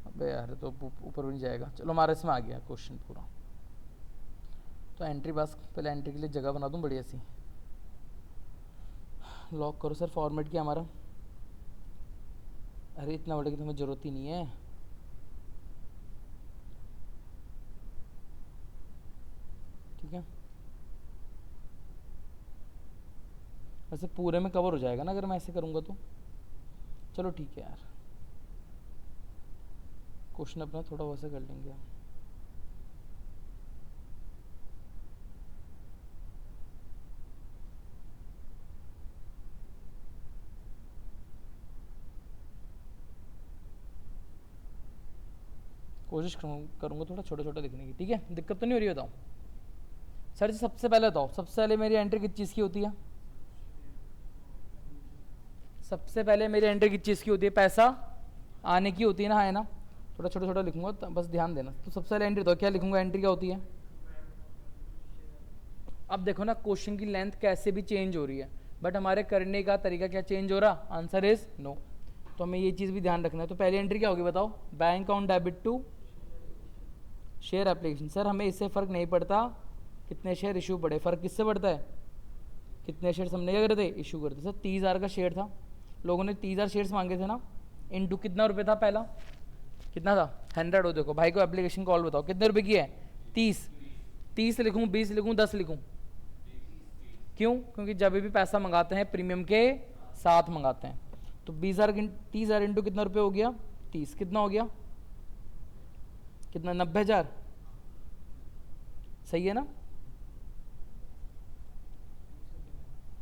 अबे यार तो ऊपर भी नहीं जाएगा। चलो हमारे इसमें आ गया क्वेश्चन पूरा। तो एंट्री बस पहले एंट्री के लिए जगह बना दूँ बढ़िया सी। लॉक करो सर, फॉर्मेट क्या हमारा? अरे इतना बड़े की तुम्हें ज़रूरत ही नहीं है। ठीक है, वैसे पूरे में कवर हो जाएगा ना अगर मैं ऐसे करूँगा तो। चलो ठीक है यार, क्वेश्चन अपना थोड़ा वैसे कर लेंगे। कोशिश करूँगा थोड़ा छोटे छोटे लिखने की। ठीक है, दिक्कत तो नहीं हो रही? बताओ सर जी, सबसे पहले बताओ, सबसे पहले मेरी एंट्री किस चीज़ की होती है? सबसे पहले मेरी एंट्री किस चीज़ की होती है? पैसा आने की होती है ना, है ना? थोड़ा छोटा छोटा लिखूंगा तो बस ध्यान देना। तो सबसे पहले एंट्री, तो क्या लिखूंगा? एंट्री क्या होती है? अब देखो ना, क्वेश्चन की लेंथ कैसे भी चेंज हो रही है, बट हमारे करने का तरीका क्या चेंज हो रहा? Answer is no. तो हमें ये चीज़ भी ध्यान रखना है। तो पहली एंट्री क्या होगी बताओ? Bank account debit to share application. Sir हमें इससे फ़र्क नहीं पड़ता कितने शेयर इशू पड़े, फ़र्क किससे पड़ता है? कितने शेयर्स हमने क्या करे थे? इशू करते। सर 30,000 का शेयर था, लोगों ने 30,000 शेयर्स मांगे थे ना, इनटू कितना रुपये था पहला? कितना था? 100 हो। देखो भाई को एप्लीकेशन कॉल बताओ कितने रुपए की है? 30। 30 लिखूँ, 20 लिखूँ, 10 लिखूँ? क्यों? क्योंकि जब भी पैसा मंगाते हैं प्रीमियम के साथ मंगाते हैं। तो 20,000 30,000 इंटू कितना रुपये हो गया? 30। कितना हो गया? कितना? 90,000। सही है ना?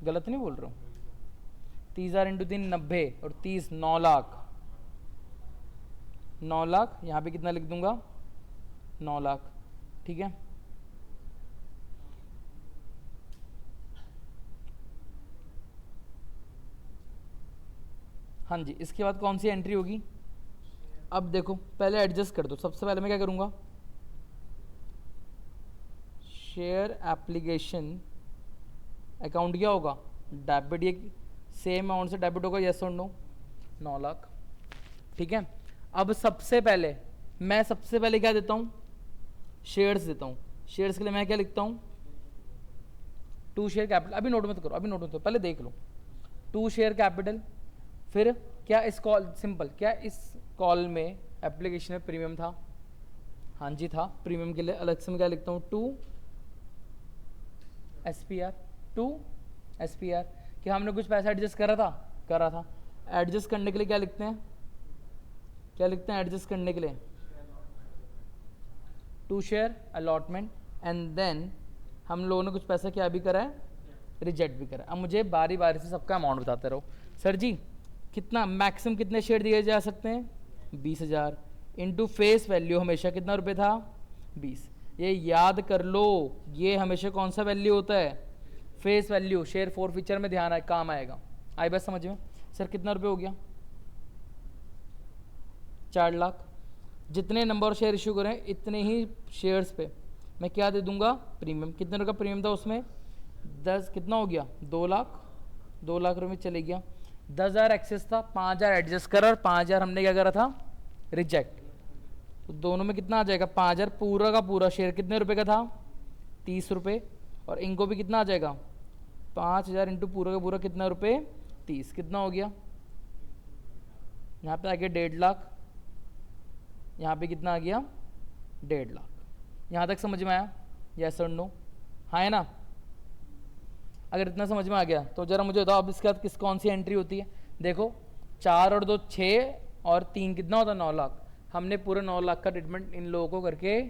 गलत नहीं बोल रहा हूँ? 30,000 इंटू 3 90, और 30 9 लाख। 9 लाख, यहाँ पे कितना लिख दूंगा? 9 लाख। ठीक है, हाँ जी। इसके बाद कौन सी एंट्री होगी? अब देखो पहले एडजस्ट कर दो। सबसे पहले मैं क्या करूँगा? शेयर एप्लीकेशन अकाउंट क्या होगा? डेबिट। ये सेम अमाउंट से डेबिट होगा, यस और नो? 9 लाख। ठीक है, अब सबसे पहले मैं सबसे पहले क्या देता हूँ? शेयर्स देता हूँ। शेयर्स के लिए मैं क्या लिखता हूँ? 2 शेयर कैपिटल। अभी नोट मत करो, अभी नोट मत करो, पहले देख लो। 2 शेयर कैपिटल। फिर क्या इस कॉल, सिंपल, क्या इस कॉल में एप्लीकेशन में प्रीमियम था? हाँ जी था। प्रीमियम के लिए अलग से मैं क्या लिखता हूँ? 2 SPR। 2 SPR। क्या हमने कुछ पैसा एडजस्ट करा था? करा था। एडजस्ट करने के लिए क्या लिखते हैं? क्या लिखते हैं एडजस्ट करने के लिए? 2 शेयर अलॉटमेंट। एंड देन हम लोगों ने कुछ पैसा क्या भी करा है? रिजेक्ट भी करा। अब मुझे बारी बारी से सबका अमाउंट बताते रहो। सर जी कितना मैक्सिमम कितने शेयर दिए जा सकते हैं? 20,000 इंटू फेस वैल्यू हमेशा कितना रुपये था? 20। ये याद कर लो, ये हमेशा कौन सा वैल्यू होता है? Face value. Share four feature में ध्यान आए, काम आएगा। आई बस समझ में? सर कितना रुपये हो गया? 4 लाख। जितने नंबर शेयर इशू करें इतने ही शेयर्स पे मैं क्या दे दूंगा? प्रीमियम। कितने का प्रीमियम था उसमें? 10 कितना हो गया, 2 लाख, 2 लाख रुपये में चले गया। 10,000 एक्सेस था, 5,000 एडजस्ट करा और 5,000 हमने क्या करा था, रिजेक्ट। तो दोनों में कितना आ जाएगा, 5,000 पूरा का पूरा शेयर कितने रुपए का था, 30 रुपये, और इनको भी कितना आ जाएगा, 5,000 इंटू पूरा का पूरा कितना रुपये, 30, कितना हो गया, यहाँ पे आ गया 1.5 लाख, यहाँ पे कितना आ गया, 1.5 लाख। यहाँ तक समझ में आया, यस और नो, हाँ है ना। अगर इतना समझ में आ गया तो जरा मुझे बताओ अब इसके बाद कौन सी एंट्री होती है। देखो 4 और 2 6 और 3 कितना होता है, 9 लाख। हमने पूरे 9 लाख का ट्रीटमेंट इन लोगों को करके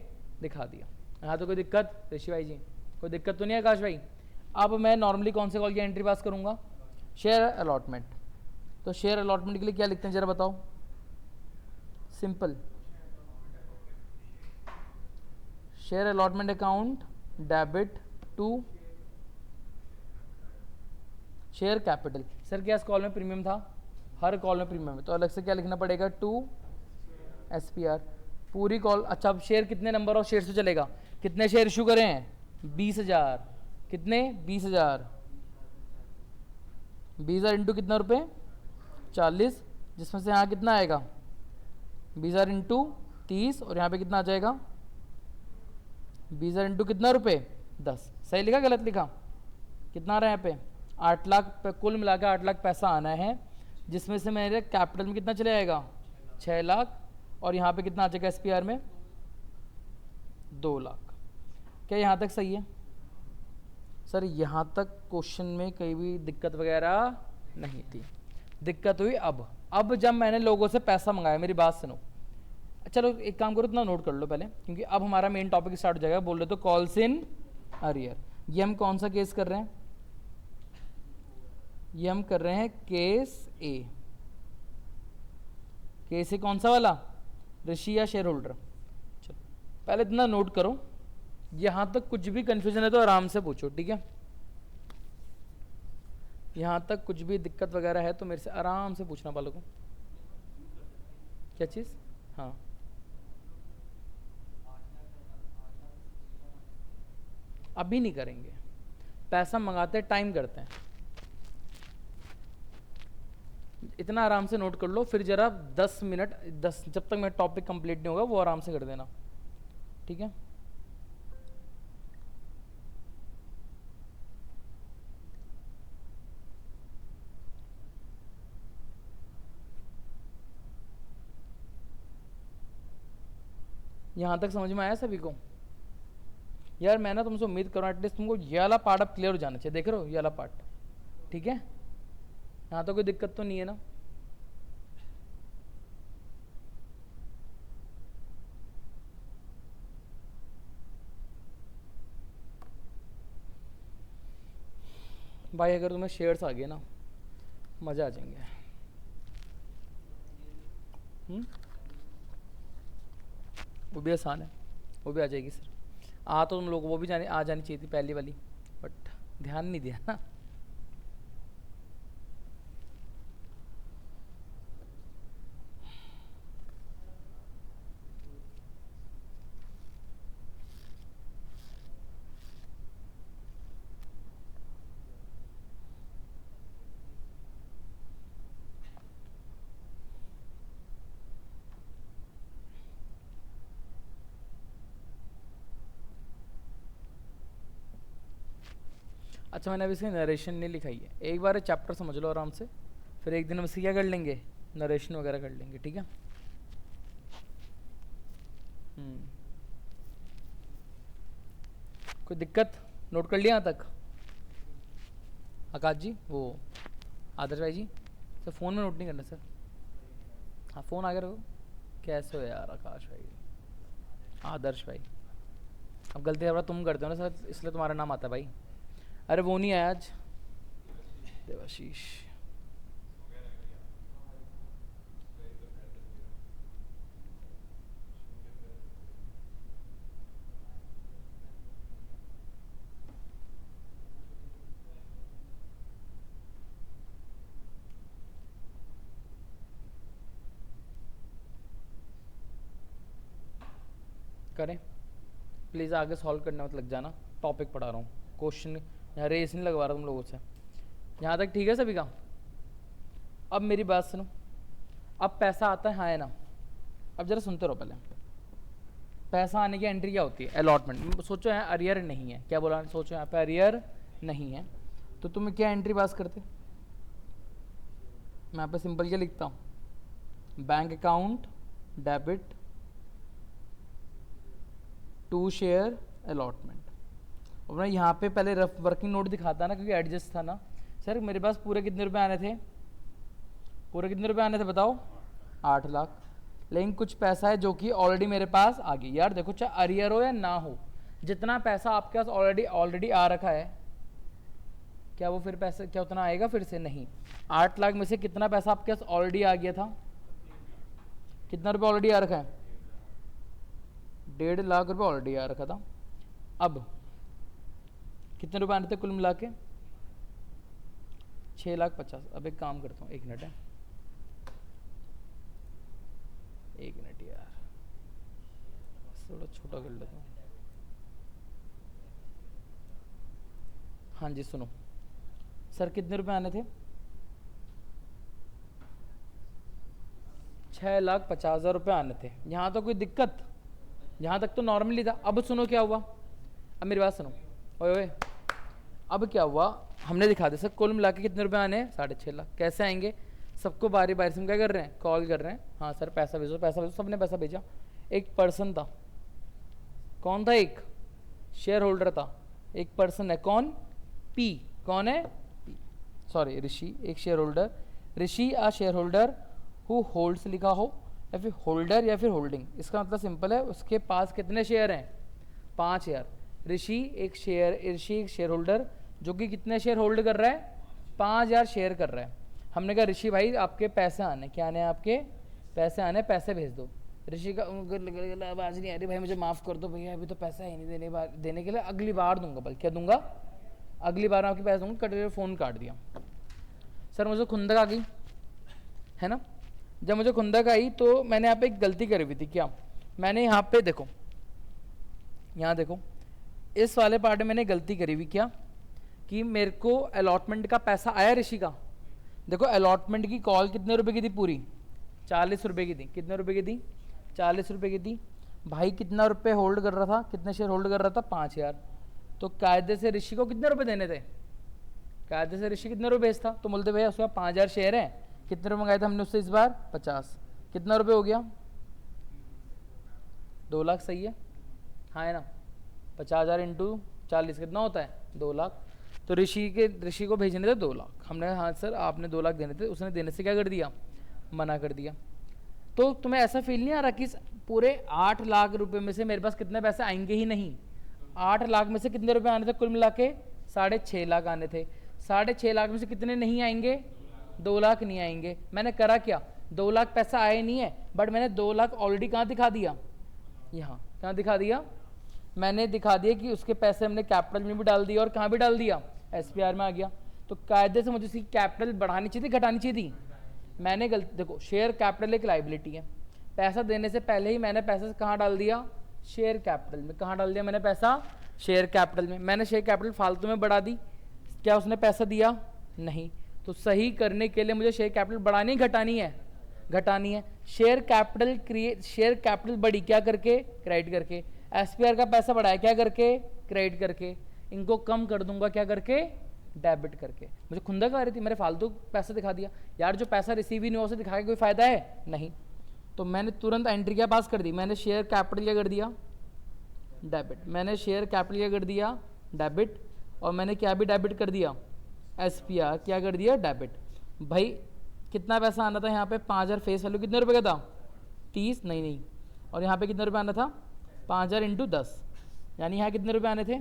दिखा दिया। यहाँ तो कोई दिक्कत ऋषि भाई जी, कोई दिक्कत तो नहीं है आकाश भाई। अब मैं नॉर्मली कौन से कॉल की एंट्री पास करूँगा, शेयर अलॉटमेंट। तो शेयर अलॉटमेंट के लिए क्या लिखते हैं जरा बताओ, simple, share allotment account debit to share capital. Sir क्या इस कॉल में प्रीमियम था, हर कॉल में प्रीमियम है, तो अलग से क्या लिखना पड़ेगा, टू SPR पूरी कॉल। अच्छा अब शेयर कितने नंबर ऑफ शेयर से चलेगा, कितने शेयर इशू करें हैं, 20,000, कितने 20,000, 20,000 इंटू कितना रुपए 40, जिसमें से यहाँ कितना आएगा 20,000 इंटू 30, और यहाँ पे कितना आ जाएगा 20,000 इंटू कितना रुपए 10। सही लिखा गलत लिखा, कितना आ रहा है यहाँ पे 8 लाख, कुल मिला के 8 लाख पैसा आना है, जिसमें से मेरे कैपिटल में कितना चले जाएगा 6 लाख, और यहाँ पे कितना आ जाएगा SPR में 2 लाख। क्या यहाँ तक सही है सर, यहाँ तक क्वेश्चन में कहीं भी दिक्कत वगैरह नहीं थी। दिक्कत हुई अब जब मैंने लोगों से पैसा मंगाया, मेरी बात सुनो, चलो एक काम करो, इतना नोट कर लो पहले, क्योंकि अब हमारा मेन टॉपिक स्टार्ट हो जाएगा। बोल रहे तो कॉल्स इन अरियर, ये हम कौन सा केस कर रहे हैं, ये हम कर रहे हैं केस ए। केस ए कौन सा वाला, ऋषि या शेयर होल्डर। चलो पहले इतना नोट करो, यहां तक कुछ भी कंफ्यूजन है तो आराम से पूछो, ठीक है। यहां तक कुछ भी दिक्कत वगैरह है तो मेरे से आराम से पूछना वालों को। क्या चीज, हाँ अभी नहीं करेंगे, पैसा मंगाते टाइम करते हैं। इतना आराम से नोट कर लो, फिर जरा 10 मिनट 10 जब तक मेरा टॉपिक कंप्लीट नहीं होगा वो आराम से कर देना, ठीक है। यहां तक समझ में आया सभी को। यार मैं ना तुमसे उम्मीद करूँ एटलीस्ट तुमको ये वाला पार्ट अब क्लियर हो जाना चाहिए, देख रहे हो ये वाला पार्ट, ठीक है। यहाँ तो कोई दिक्कत तो नहीं है ना। भाई अगर तुम्हें शेयर्स आ गए ना मज़ा आ जाएंगे। वो भी आसान है, वो भी आ जाएगी सर। तो तुम लोग वो भी आ जानी चाहिए थी पहली वाली, बट ध्यान नहीं दिया ना। अच्छा मैंने अभी इसकी नरेशन नहीं लिखाई है, एक बार चैप्टर समझ लो आराम से, फिर एक दिन हम इसकी क्या कर लेंगे, नरेशन वगैरह कर लेंगे, ठीक है। कोई दिक्कत, नोट कर लिया यहाँ तक आकाश जी, वो आदर्श भाई जी। सर फ़ोन में नोट नहीं करना सर, हाँ फ़ोन आ गया रहो। कैसे हो यार आकाश भाई, आदर्श भाई, अब गलती अब तुम करते हो ना सर, इसलिए तुम्हारा नाम आता है भाई। अरे वो नहीं आया आज, देवाशीष। करें प्लीज़, आगे सॉल्व करने मत लग जाना, टॉपिक पढ़ा रहा हूँ, क्वेश्चन यहाँ रेस नहीं लगवा रहा तुम लोगों से। यहाँ तक ठीक है सभी का? अब मेरी बात सुनो, अब पैसा आता है हाँ है ना? अब जरा सुनते रहो पहले। पैसा आने की एंट्री क्या होती है? अलॉटमेंट। सोचो यहाँ अरियर नहीं है, क्या बोला? सोचो यहाँ पे अरियर नहीं है तो तुम्हें क्या एंट्री पास करते? मैं यहाँ पे सिंपल क्या लिखता हूँ? Bank account debit to share allotment. और मैं यहाँ पे पहले रफ वर्किंग नोट दिखाता ना, क्योंकि एडजस्ट था ना। सर मेरे पास पूरे कितने रुपए आने थे? पूरे कितने रुपए आने थे बताओ? 8 लाख। लेकिन कुछ पैसा है जो कि ऑलरेडी मेरे पास आ गई। यार देखो, चाहे अरियर हो या ना हो, जितना पैसा आपके पास ऑलरेडी आ रखा है, क्या वो फिर पैसे क्या उतना आएगा फिर से? नहीं। 8 लाख में से कितना पैसा आपके पास ऑलरेडी आ गया था? कितना रुपये ऑलरेडी आ रखा है? 1.5 लाख रुपये ऑलरेडी आ रखा था। अब कितने रुपए आने थे कुल मिला के? 6,50,000। अब एक काम करता हूँ, 1 मिनट है, 1 मिनट यार, थोड़ा छोटा कर लेता हूँ। हाँ जी सुनो सर, कितने रुपए आने थे? 6,50,000 रुपये आने थे। यहाँ तो कोई दिक्कत? यहाँ तक तो नॉर्मली था। अब सुनो क्या हुआ, अब मेरी बात सुनो। ओए ओए, अब क्या हुआ? हमने दिखा दिया सर कुल मिला के कितने रुपए आने हैं? 6.5 लाख। कैसे आएंगे? सबको बारी बारी से हम क्या कर रहे हैं? कॉल कर रहे हैं। हाँ सर पैसा भेजो, पैसा भेजो। सबने पैसा भेजा। एक पर्सन था, कौन था? एक शेयर होल्डर था। एक पर्सन है, कौन? पी। कौन है? P, sorry Rishi. एक share holder, Rishi a share holder who holds लिखा हो, या फिर होल्डर या फिर होल्डिंग। इसका मतलब सिंपल है, उसके पास कितने शेयर हैं? 5 शेयर। ऋषि एक शेयर होल्डर जो कि कितने शेयर होल्ड कर रहा है? 5,000 शेयर कर रहा है। हमने कहा ऋषि भाई आपके पैसे आने, क्या आने? आपके पैसे आने, पैसे भेज दो। ऋषि का आवाज़ नहीं आ रही, भाई मुझे माफ़ कर दो भैया, अभी तो पैसा है नहीं देने के लिए, अगली बार दूंगा। बल्कि क्या दूंगा? अगली बार आपके पैसे दूंगा। कट फ़ोन काट दिया। सर मुझे खुंदक आ गई है ना। जब मुझे खुंदक आई तो मैंने यहाँ पे एक गलती करी हुई थी। क्या? मैंने यहाँ पे देखो, यहाँ देखो, इस वाले पार्ट में मैंने गलती करी हुई। क्या? कि मेरे को अलॉटमेंट का पैसा आया ऋषि का। देखो अलॉटमेंट की कॉल कितने रुपए की थी? पूरी 40 रुपए की थी। कितने रुपए की थी? 40 रुपए की थी। भाई कितना रुपए होल्ड कर रहा था? कितने शेयर होल्ड कर रहा था? 5,000। तो कायदे से ऋषि को कितने रुपए देने थे? कायदे से ऋषि कितने रुपए बेचता? तो बोलते भैया उसका 5,000 शेयर है, कितने रुपए मंगाए थे हमने उससे इस बार? 50। कितना रुपए हो गया? 2 लाख। सही है हाँ है ना? 50,000 इंटू 40 कितना होता है? 2 लाख। तो ऋषि को भेजने थे 2 लाख। हमने हाँ सर आपने 2 लाख देने थे, उसने देने से क्या कर दिया? मना कर दिया। तो तुम्हें ऐसा फील नहीं आ रहा कि पूरे 8 लाख रुपए में से मेरे पास कितने पैसे आएंगे ही नहीं? 8 लाख में से कितने रुपए आने थे कुल मिला के? 6.5 लाख आने थे। 6.5 लाख में से कितने नहीं आएंगे? 2 लाख नहीं आएंगे। मैंने करा क्या? 2 लाख पैसा आए नहीं है, बट मैंने 2 लाख ऑलरेडी कहाँ दिखा दिया? यहाँ। कहाँ दिखा दिया? मैंने दिखा दिया कि उसके पैसे हमने कैपिटल में भी डाल दिया और कहाँ भी डाल दिया? एसपीआर में आ गया। तो कायदे से मुझे उसकी कैपिटल बढ़ानी चाहिए थी, घटानी चाहिए थी? मैंने गलती, देखो शेयर कैपिटल एक लाइबिलिटी है। पैसा देने से पहले ही मैंने पैसा कहाँ डाल दिया? शेयर कैपिटल में। कहाँ डाल दिया मैंने पैसा? शेयर कैपिटल में। मैंने शेयर कैपिटल फालतू में बढ़ा दी। क्या उसने पैसा दिया? नहीं। तो सही करने के लिए मुझे शेयर कैपिटल बढ़ानी घटानी है? घटानी है। शेयर कैपिटल बढ़ी क्या करके? क्रेडिट करके। एसपीआर का पैसा बढ़ाया क्या करके? क्रेडिट करके। इनको कम कर दूंगा क्या करके? डेबिट करके। मुझे खुंदक आ रही थी, मैंने फालतू पैसा दिखा दिया। यार जो पैसा रिसीव ही नहीं हो उसे दिखा के कोई फायदा है? नहीं। तो मैंने तुरंत एंट्री क्या पास कर दी? मैंने शेयर कैपिटल क्या कर दिया? डेबिट। मैंने शेयर कैपिटल क्या कर दिया? डेबिट। और मैंने क्या भी डेबिट कर दिया? एसपीआर क्या कर दिया? डेबिट। भाई कितना पैसा आना था यहाँ पे? 5,000 फेस वैल्यू कितने रुपए का था? 30 नहीं। और यहाँ पे कितने रुपए आना था? 5,000 इंटू 10, यानी यहाँ कितने रुपए आने थे?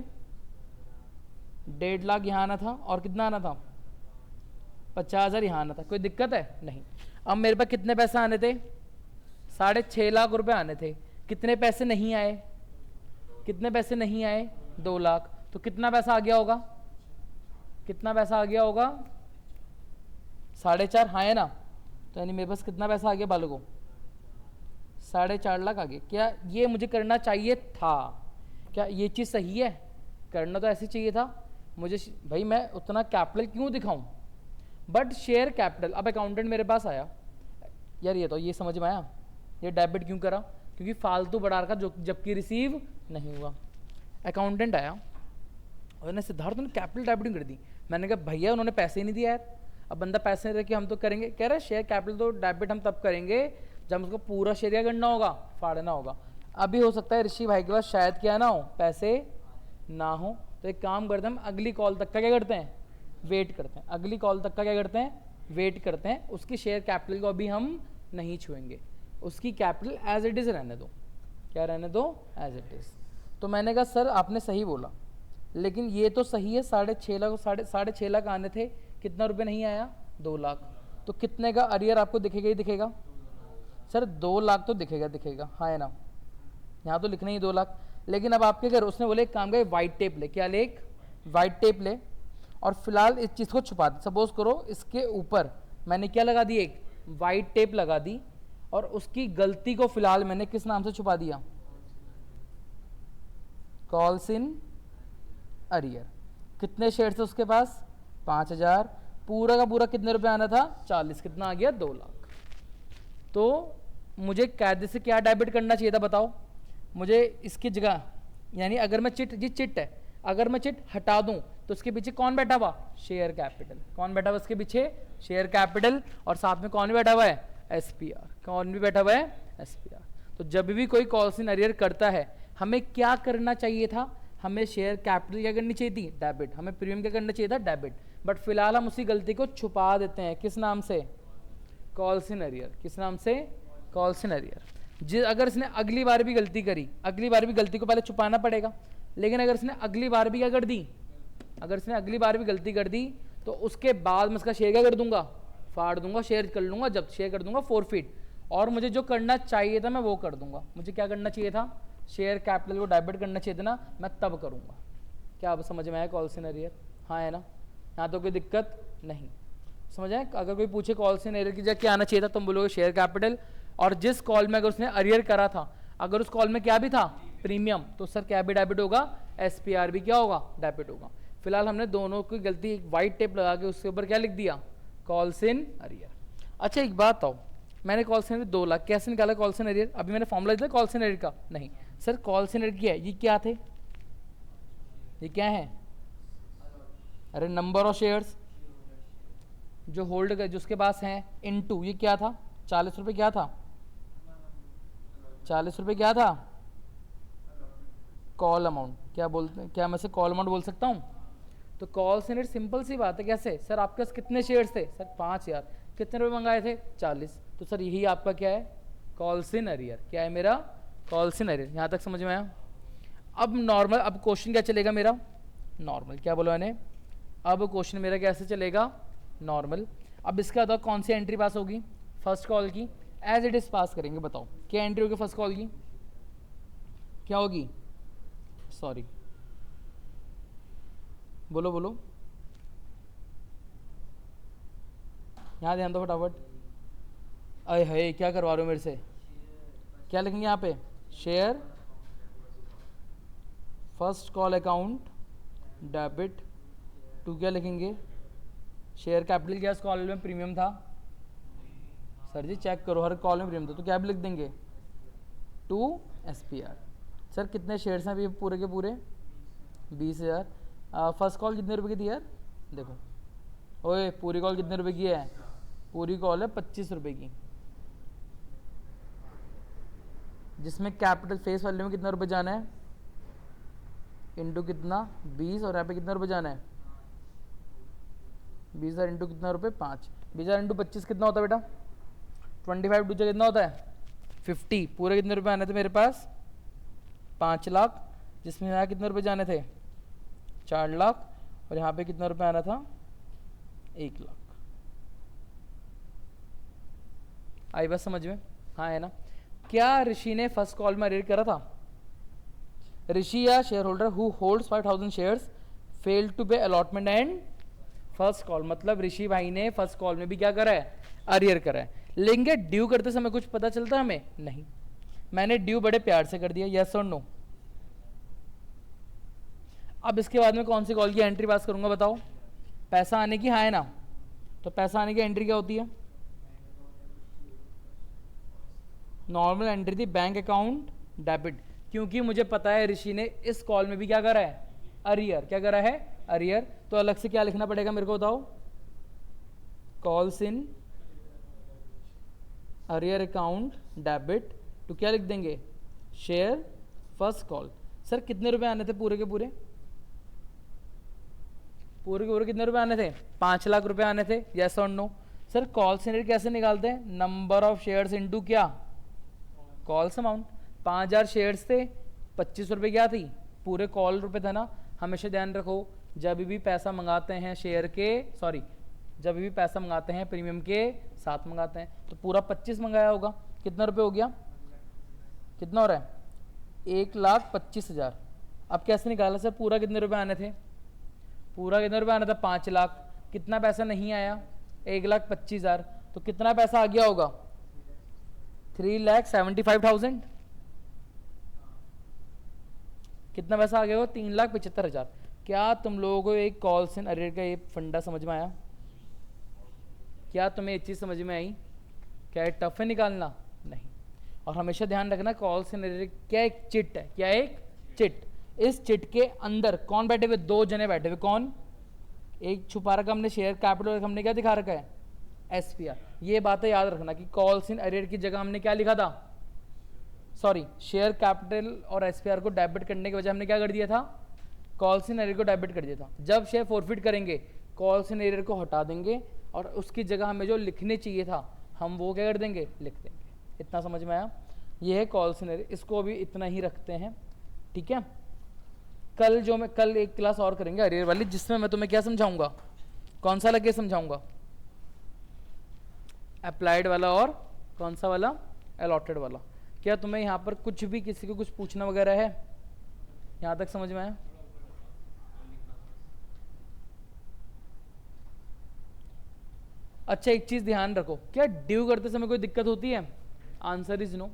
1.5 लाख यहाँ आना था। और कितना आना था? 50,000 यहाँ आना था। कोई दिक्कत है? नहीं। अब मेरे पास कितने पैसे आने थे? 6.5 लाख रुपए आने थे। कितने पैसे नहीं आए? कितने पैसे नहीं आए? 2 लाख। तो कितना पैसा आ गया होगा? कितना पैसा आ गया होगा? 4.5। हाँ है ना? तो यानी मेरे पास कितना पैसा आ गया बालकों? 4.5 लाख आ गए। क्या ये मुझे करना चाहिए था? क्या ये चीज़ सही है? करना तो ऐसे चाहिए था। मुझे भाई मैं उतना कैपिटल क्यों दिखाऊं, बट शेयर कैपिटल। अब अकाउंटेंट मेरे पास आया, यार ये तो ये समझ में आया, ये डेबिट क्यों करा, क्योंकि फालतू बढ़ा रखा जो जबकि रिसीव नहीं हुआ। अकाउंटेंट आया और ने सिद्धार्थ ने कैपिटल डेबिट कर दी। मैंने कहा भैया उन्होंने पैसे ही नहीं दिया यार। अब बंदा पैसे नहीं दे के हम तो करेंगे, कह रहा है शेयर कैपिटल तो डेबिट हम तब करेंगे जब उसको पूरा शेयर क्या करना होगा, फाड़ना होगा। अभी हो सकता है ऋषि भाई के पास शायद क्या ना हो, पैसे ना हो, तो एक काम करते हैं हम अगली कॉल तक का क्या करते हैं, वेट करते हैं। अगली कॉल तक का क्या करते हैं, वेट करते हैं। उसकी शेयर कैपिटल को अभी हम नहीं छुएंगे, उसकी कैपिटल एज इट इज़ रहने दो। क्या रहने दो, एज इट इज़। तो मैंने कहा सर आपने सही बोला, लेकिन ये तो सही है 6.5 लाख, 6.5 लाख आने थे, कितना रुपये नहीं आया, 2 लाख। तो कितने का अरियर आपको दिखेगा ही दिखेगा सर, 2 लाख तो दिखेगा, हाँ है ना, यहाँ तो लिखना ही 2 लाख। लेकिन अब आपके घर उसने बोले एक काम कर, वाइट टेप ले, क्या ले, एक वाइट टेप ले और फिलहाल इस चीज़ को छुपा दे। सपोज करो इसके ऊपर मैंने क्या लगा दी, एक वाइट टेप लगा दी, और उसकी गलती को फिलहाल मैंने किस नाम से छुपा दिया, कॉल्स इन अरियर। कितने शेयर थे उसके पास, 5000, पूरा का पूरा कितने रुपए आना था, 40, कितना आ गया, 2 लाख। तो मुझे कायदे से क्या डेबिट करना चाहिए था बताओ, मुझे इसकी जगह, यानी अगर मैं चिट, जी चिट है, अगर मैं चिट हटा दूं तो उसके पीछे कौन बैठा हुआ, शेयर कैपिटल। कौन बैठा हुआ उसके पीछे, शेयर कैपिटल, और साथ में कौन भी बैठा हुआ है, एसपीआर। कौन भी बैठा हुआ है, एसपीआर। तो जब भी कोई कॉल्स इन अरियर करता है हमें क्या करना चाहिए था, हमें शेयर कैपिटल क्या करनी चाहिए थी, डेबिट। हमें प्रीमियम क्या करना चाहिए था, डेबिट। बट फिलहाल हम उसी गलती को छुपा देते हैं, किस नाम से, कॉल्स इन अरियर। किस नाम से, कॉल्स इन अरियर। अगर इसने अगली बार भी गलती करी, अगली बार भी गलती को पहले छुपाना पड़ेगा, लेकिन अगर इसने अगली बार भी क्या कर दी, अगर इसने अगली बार भी गलती कर दी तो उसके बाद मैं इसका शेयर क्या कर दूंगा, फाड़ दूंगा, शेयर कर लूंगा, जब शेयर कर दूंगा फोरफिट, और मुझे जो करना चाहिए था मैं वो कर दूंगा। मुझे क्या करना चाहिए था, शेयर कैपिटल को डेबिट करना चाहिए था ना, मैं तब करूंगा। क्या अब समझ में आया कॉल्स इन अरियर, हाँ है ना, यहाँ तो कोई दिक्कत नहीं, समझ आए। अगर कोई पूछे कॉल्स इन अरियर की जगह क्या आना चाहिए था, तुम बोलोगे शेयर कैपिटल, और जिस कॉल में अगर उसने अरियर करा था, अगर उस कॉल में क्या भी था, प्रीमियम, तो सर क्या भी डेबिट होगा, एसपीआर भी क्या होगा, डेबिट होगा। फिलहाल हमने दोनों की गलती, एक वाइट टेप लगा के उसके ऊपर क्या लिख दिया, कॉल्स इन अरियर। अच्छा एक बात आओ, मैंने कॉल्स इन अरियर 2 लाख कैसे निकाला कॉल्स इन अरियर, अभी मैंने फॉर्मूला दिया कॉल्स इन अरियर का, नहीं सर कॉल्स इन अरियर क्या है, ये क्या थे, ये क्या है, अरे नंबर ऑफ शेयर्स जो होल्ड कर, जो उसके पास हैं, इनटू ये क्या था, 40 रुपये, क्या था 40 रुपये, क्या था कॉल अमाउंट। क्या बोलते हैं, क्या मैं से कॉल अमाउंट बोल सकता हूँ। तो कॉल्स इन सिंपल सी बात है, कैसे सर आपके पास कितने शेयर्स थे, सर 5000, कितने रुपए मंगाए थे, 40, तो सर यही आपका क्या है, कॉल्स इन अरियर। क्या है मेरा, कॉल्स इन अरियर। यहाँ तक समझ में आया। अब नॉर्मल, अब क्वेश्चन क्या चलेगा मेरा, नॉर्मल। क्या बोला मैंने, अब क्वेश्चन मेरा कैसे चलेगा, नॉर्मल। अब इसके बाद कौन सी एंट्री पास होगी, फर्स्ट कॉल की, एज इट इज पास करेंगे। बताओ क्या एंट्री होगी फर्स्ट कॉल की, क्या होगी, सॉरी बोलो बोलो, यहाँ ध्यान दो फटाफट। अरे है क्या करवा रहे हो मेरे से, क्या लिखेंगे यहाँ पे, share first call account debit to, क्या लिखेंगे, शेयर कैपिटल। क्या इस कॉल में प्रीमियम था, सर जी चेक करो हर कॉल में प्रीमियम था, तो क्या भी लिख देंगे, टू एसपीआर। सर कितने शेयर्स हैं अभी पूरे के पूरे, 20,000। फर्स्ट कॉल कितने रुपए की थी यार, देखो ओए पूरी कॉल कितने रुपए की है, पूरी कॉल है 25 रुपए की, जिसमें कैपिटल फेस वैल्यू में कितना रुपए जाना है, इंटू कितना 20, और यहाँ पे कितना रुपए जाना है, 20,000 इंटू कितना रुपए 5, 20,000 इंटू 25 कितना होता है बेटा, 25 टू कितना होता है 50। पूरे कितने रुपए आने थे मेरे पास, 5 लाख, जिसमें यहाँ कितने रुपए जाने थे, 4 लाख, और यहाँ पे कितना रुपए आना था, 1 लाख। आई बस समझ में, हाँ है ना। क्या ऋषि ने फर्स्ट कॉल में अरियर करा था, ऋषि या share holder who holds 5000 shares fail to pay allotment and first call, मतलब ऋषि भाई ने फर्स्ट कॉल में भी क्या करा है, अरियर करा है। लेंगे ड्यू करते समय कुछ पता चलता हमें, नहीं। मैंने ड्यू बड़े प्यार से कर दिया, यस और नो। अब इसके बाद में कौन सी कॉल की एंट्री पास करूंगा बताओ? पैसा आने की, हाँ है ना? तो पैसा आने की एंट्री क्या होती है? नॉर्मल एंट्री थी बैंक अकाउंट डेबिट, क्योंकि मुझे पता है ऋषि ने इस कॉल में भी क्या करा है? अरियर। क्या करा है? अरियर। तो अलग से क्या लिखना पड़ेगा मेरे को बताओ? Calls in arrear account debit तो क्या लिख देंगे? Share first call. सर कितने रुपए आने थे पूरे के पूरे? पूरे के पूरे कितने रुपए आने थे? 5 लाख रुपए आने थे, यस और नो? सर कॉल्स इन कैसे निकालते हैं? नंबर ऑफ शेयर्स इनटू क्या? Calls amount. 5000 शेयर्स थे, 25 रुपये क्या थी? पूरे कॉल रुपए था ना। हमेशा ध्यान रखो, जब भी पैसा मंगाते हैं शेयर के, सॉरी, जब भी पैसा मंगाते हैं प्रीमियम के साथ मंगाते हैं, तो पूरा 25 मंगाया होगा। कितना रुपए हो गया? कितना हो रहा है? 1,25,000। अब कैसे निकाला सर? पूरा कितने रुपए आने थे? पूरा कितने रुपए आना था? 5 लाख। कितना पैसा नहीं आया? 1,25,000। तो कितना पैसा आ गया होगा? 3,75,000। कितना पैसा आ गया होगा? 3,75,000। क्या तुम लोगों को एक कॉल्स इन अरियर का ये फंडा समझ में आया? क्या तुम्हें एक चीज़ समझ में आई? क्या ये टफ है निकालना? नहीं। और हमेशा ध्यान रखना, कॉल्स इन अरियर क्या एक चिट है? क्या एक चिट? इस चिट के अंदर कौन बैठे हुए? 2 जने बैठे हुए। कौन? एक छुपा रखा हमने शेयर कैपिटल, हमने क्या दिखा रखा है? एसपीआर। ये बातें याद रखना कि कॉल्स इन अरियर की जगह हमने क्या लिखा था? सॉरी, शेयर कैपिटल और एसपीआर को डेबिट करने के बजाय हमने क्या कर दिया था? कॉल्स इन अरियर को डेबिट कर दिया था। जब शेयर फॉरफिट करेंगे, कॉल्स इन अरियर को हटा देंगे और उसकी जगह हमें जो लिखने चाहिए था हम वो क्या कर देंगे? लिख देंगे। इतना समझ में आया? ये है कॉल्स इन अरियर, इसको भी इतना ही रखते हैं, ठीक है? कल एक क्लास और करेंगे अरियर वाली, जिसमें मैं तुम्हें क्या समझाऊंगा? कौन सा लगे समझाऊंगा? अप्लाइड वाला और कौन सा वाला? अलॉटेड वाला। क्या तुम्हें यहाँ पर कुछ भी किसी को कुछ पूछना वगैरह है? यहाँ तक समझ में आया? अच्छा, एक चीज ध्यान रखो, क्या ड्यू करते समय कोई दिक्कत होती है? Answer is no.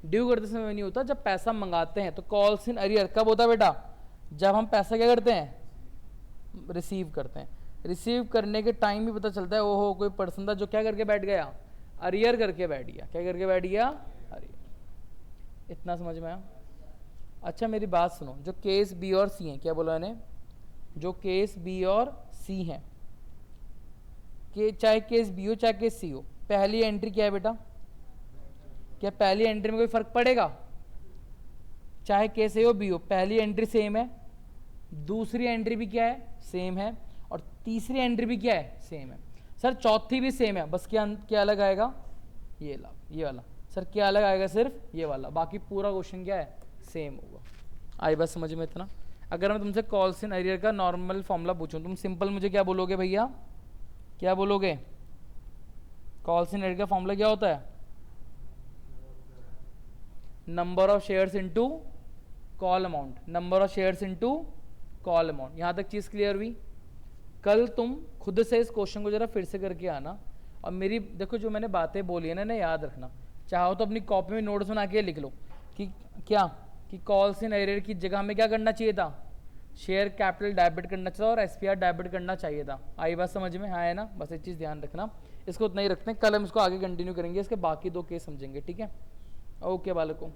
ड्यू करते समय नहीं होता। जब पैसा मंगाते हैं तो कॉल्स इन अरियर कब होता है बेटा? जब हम पैसा क्या करते हैं? रिसीव करते हैं। रिसीव करने के टाइम भी पता चलता है ओहो कोई पर्सन था जो क्या करके बैठ गया? अरियर करके बैठ गया। क्या करके बैठ गया? अरियर। इतना समझ में आया? अच्छा मेरी बात सुनो, जो केस बी और सी हैं, क्या बोला मैंने? जो केस बी और सी हैं, कि चाहे केस बी हो चाहे केस सी हो, पहली एंट्री क्या है बेटा? क्या पहली एंट्री में कोई फर्क पड़ेगा? चाहे केस ए हो बी हो, पहली एंट्री सेम है, दूसरी एंट्री भी क्या है? सेम है, और तीसरी एंट्री भी क्या है? सेम है। सर चौथी भी सेम है, बस क्या अलग आएगा? ये वाला। सर क्या अलग आएगा? सिर्फ ये वाला। बाकी पूरा क्वेश्चन क्या है? सेम होगा। आई बस समझ में इतना? अगर मैं तुमसे कॉल्स इन अरियर का नॉर्मल फॉर्मूला पूछूं, तुम सिंपल मुझे क्या बोलोगे भैया? क्या बोलोगे? कॉल्स इन अरियर का फॉर्मूला क्या होता है? Number of shares into call amount. Number of shares into call amount. यहां तक चीज क्लियर हुई? कल तुम खुद से इस क्वेश्चन को जरा फिर से करके आना, और मेरी देखो जो मैंने बातें बोली है ना याद रखना। चाहो तो अपनी कॉपी में नोट्स बना के लिख लो कि क्या, कि कॉल्स इन अरियर की जगह में क्या करना चाहिए था? शेयर कैपिटल डेबिट करना चाहिए और एसपीआर डेबिट करना चाहिए था। आई बात समझ में? हाँ है ना? बस एक चीज़ ध्यान रखना। इसको उतना ही रखते हैं, कल हम इसको आगे कंटिन्यू करेंगे, इसके बाकी 2 केस समझेंगे, ठीक है? ओके बालकों।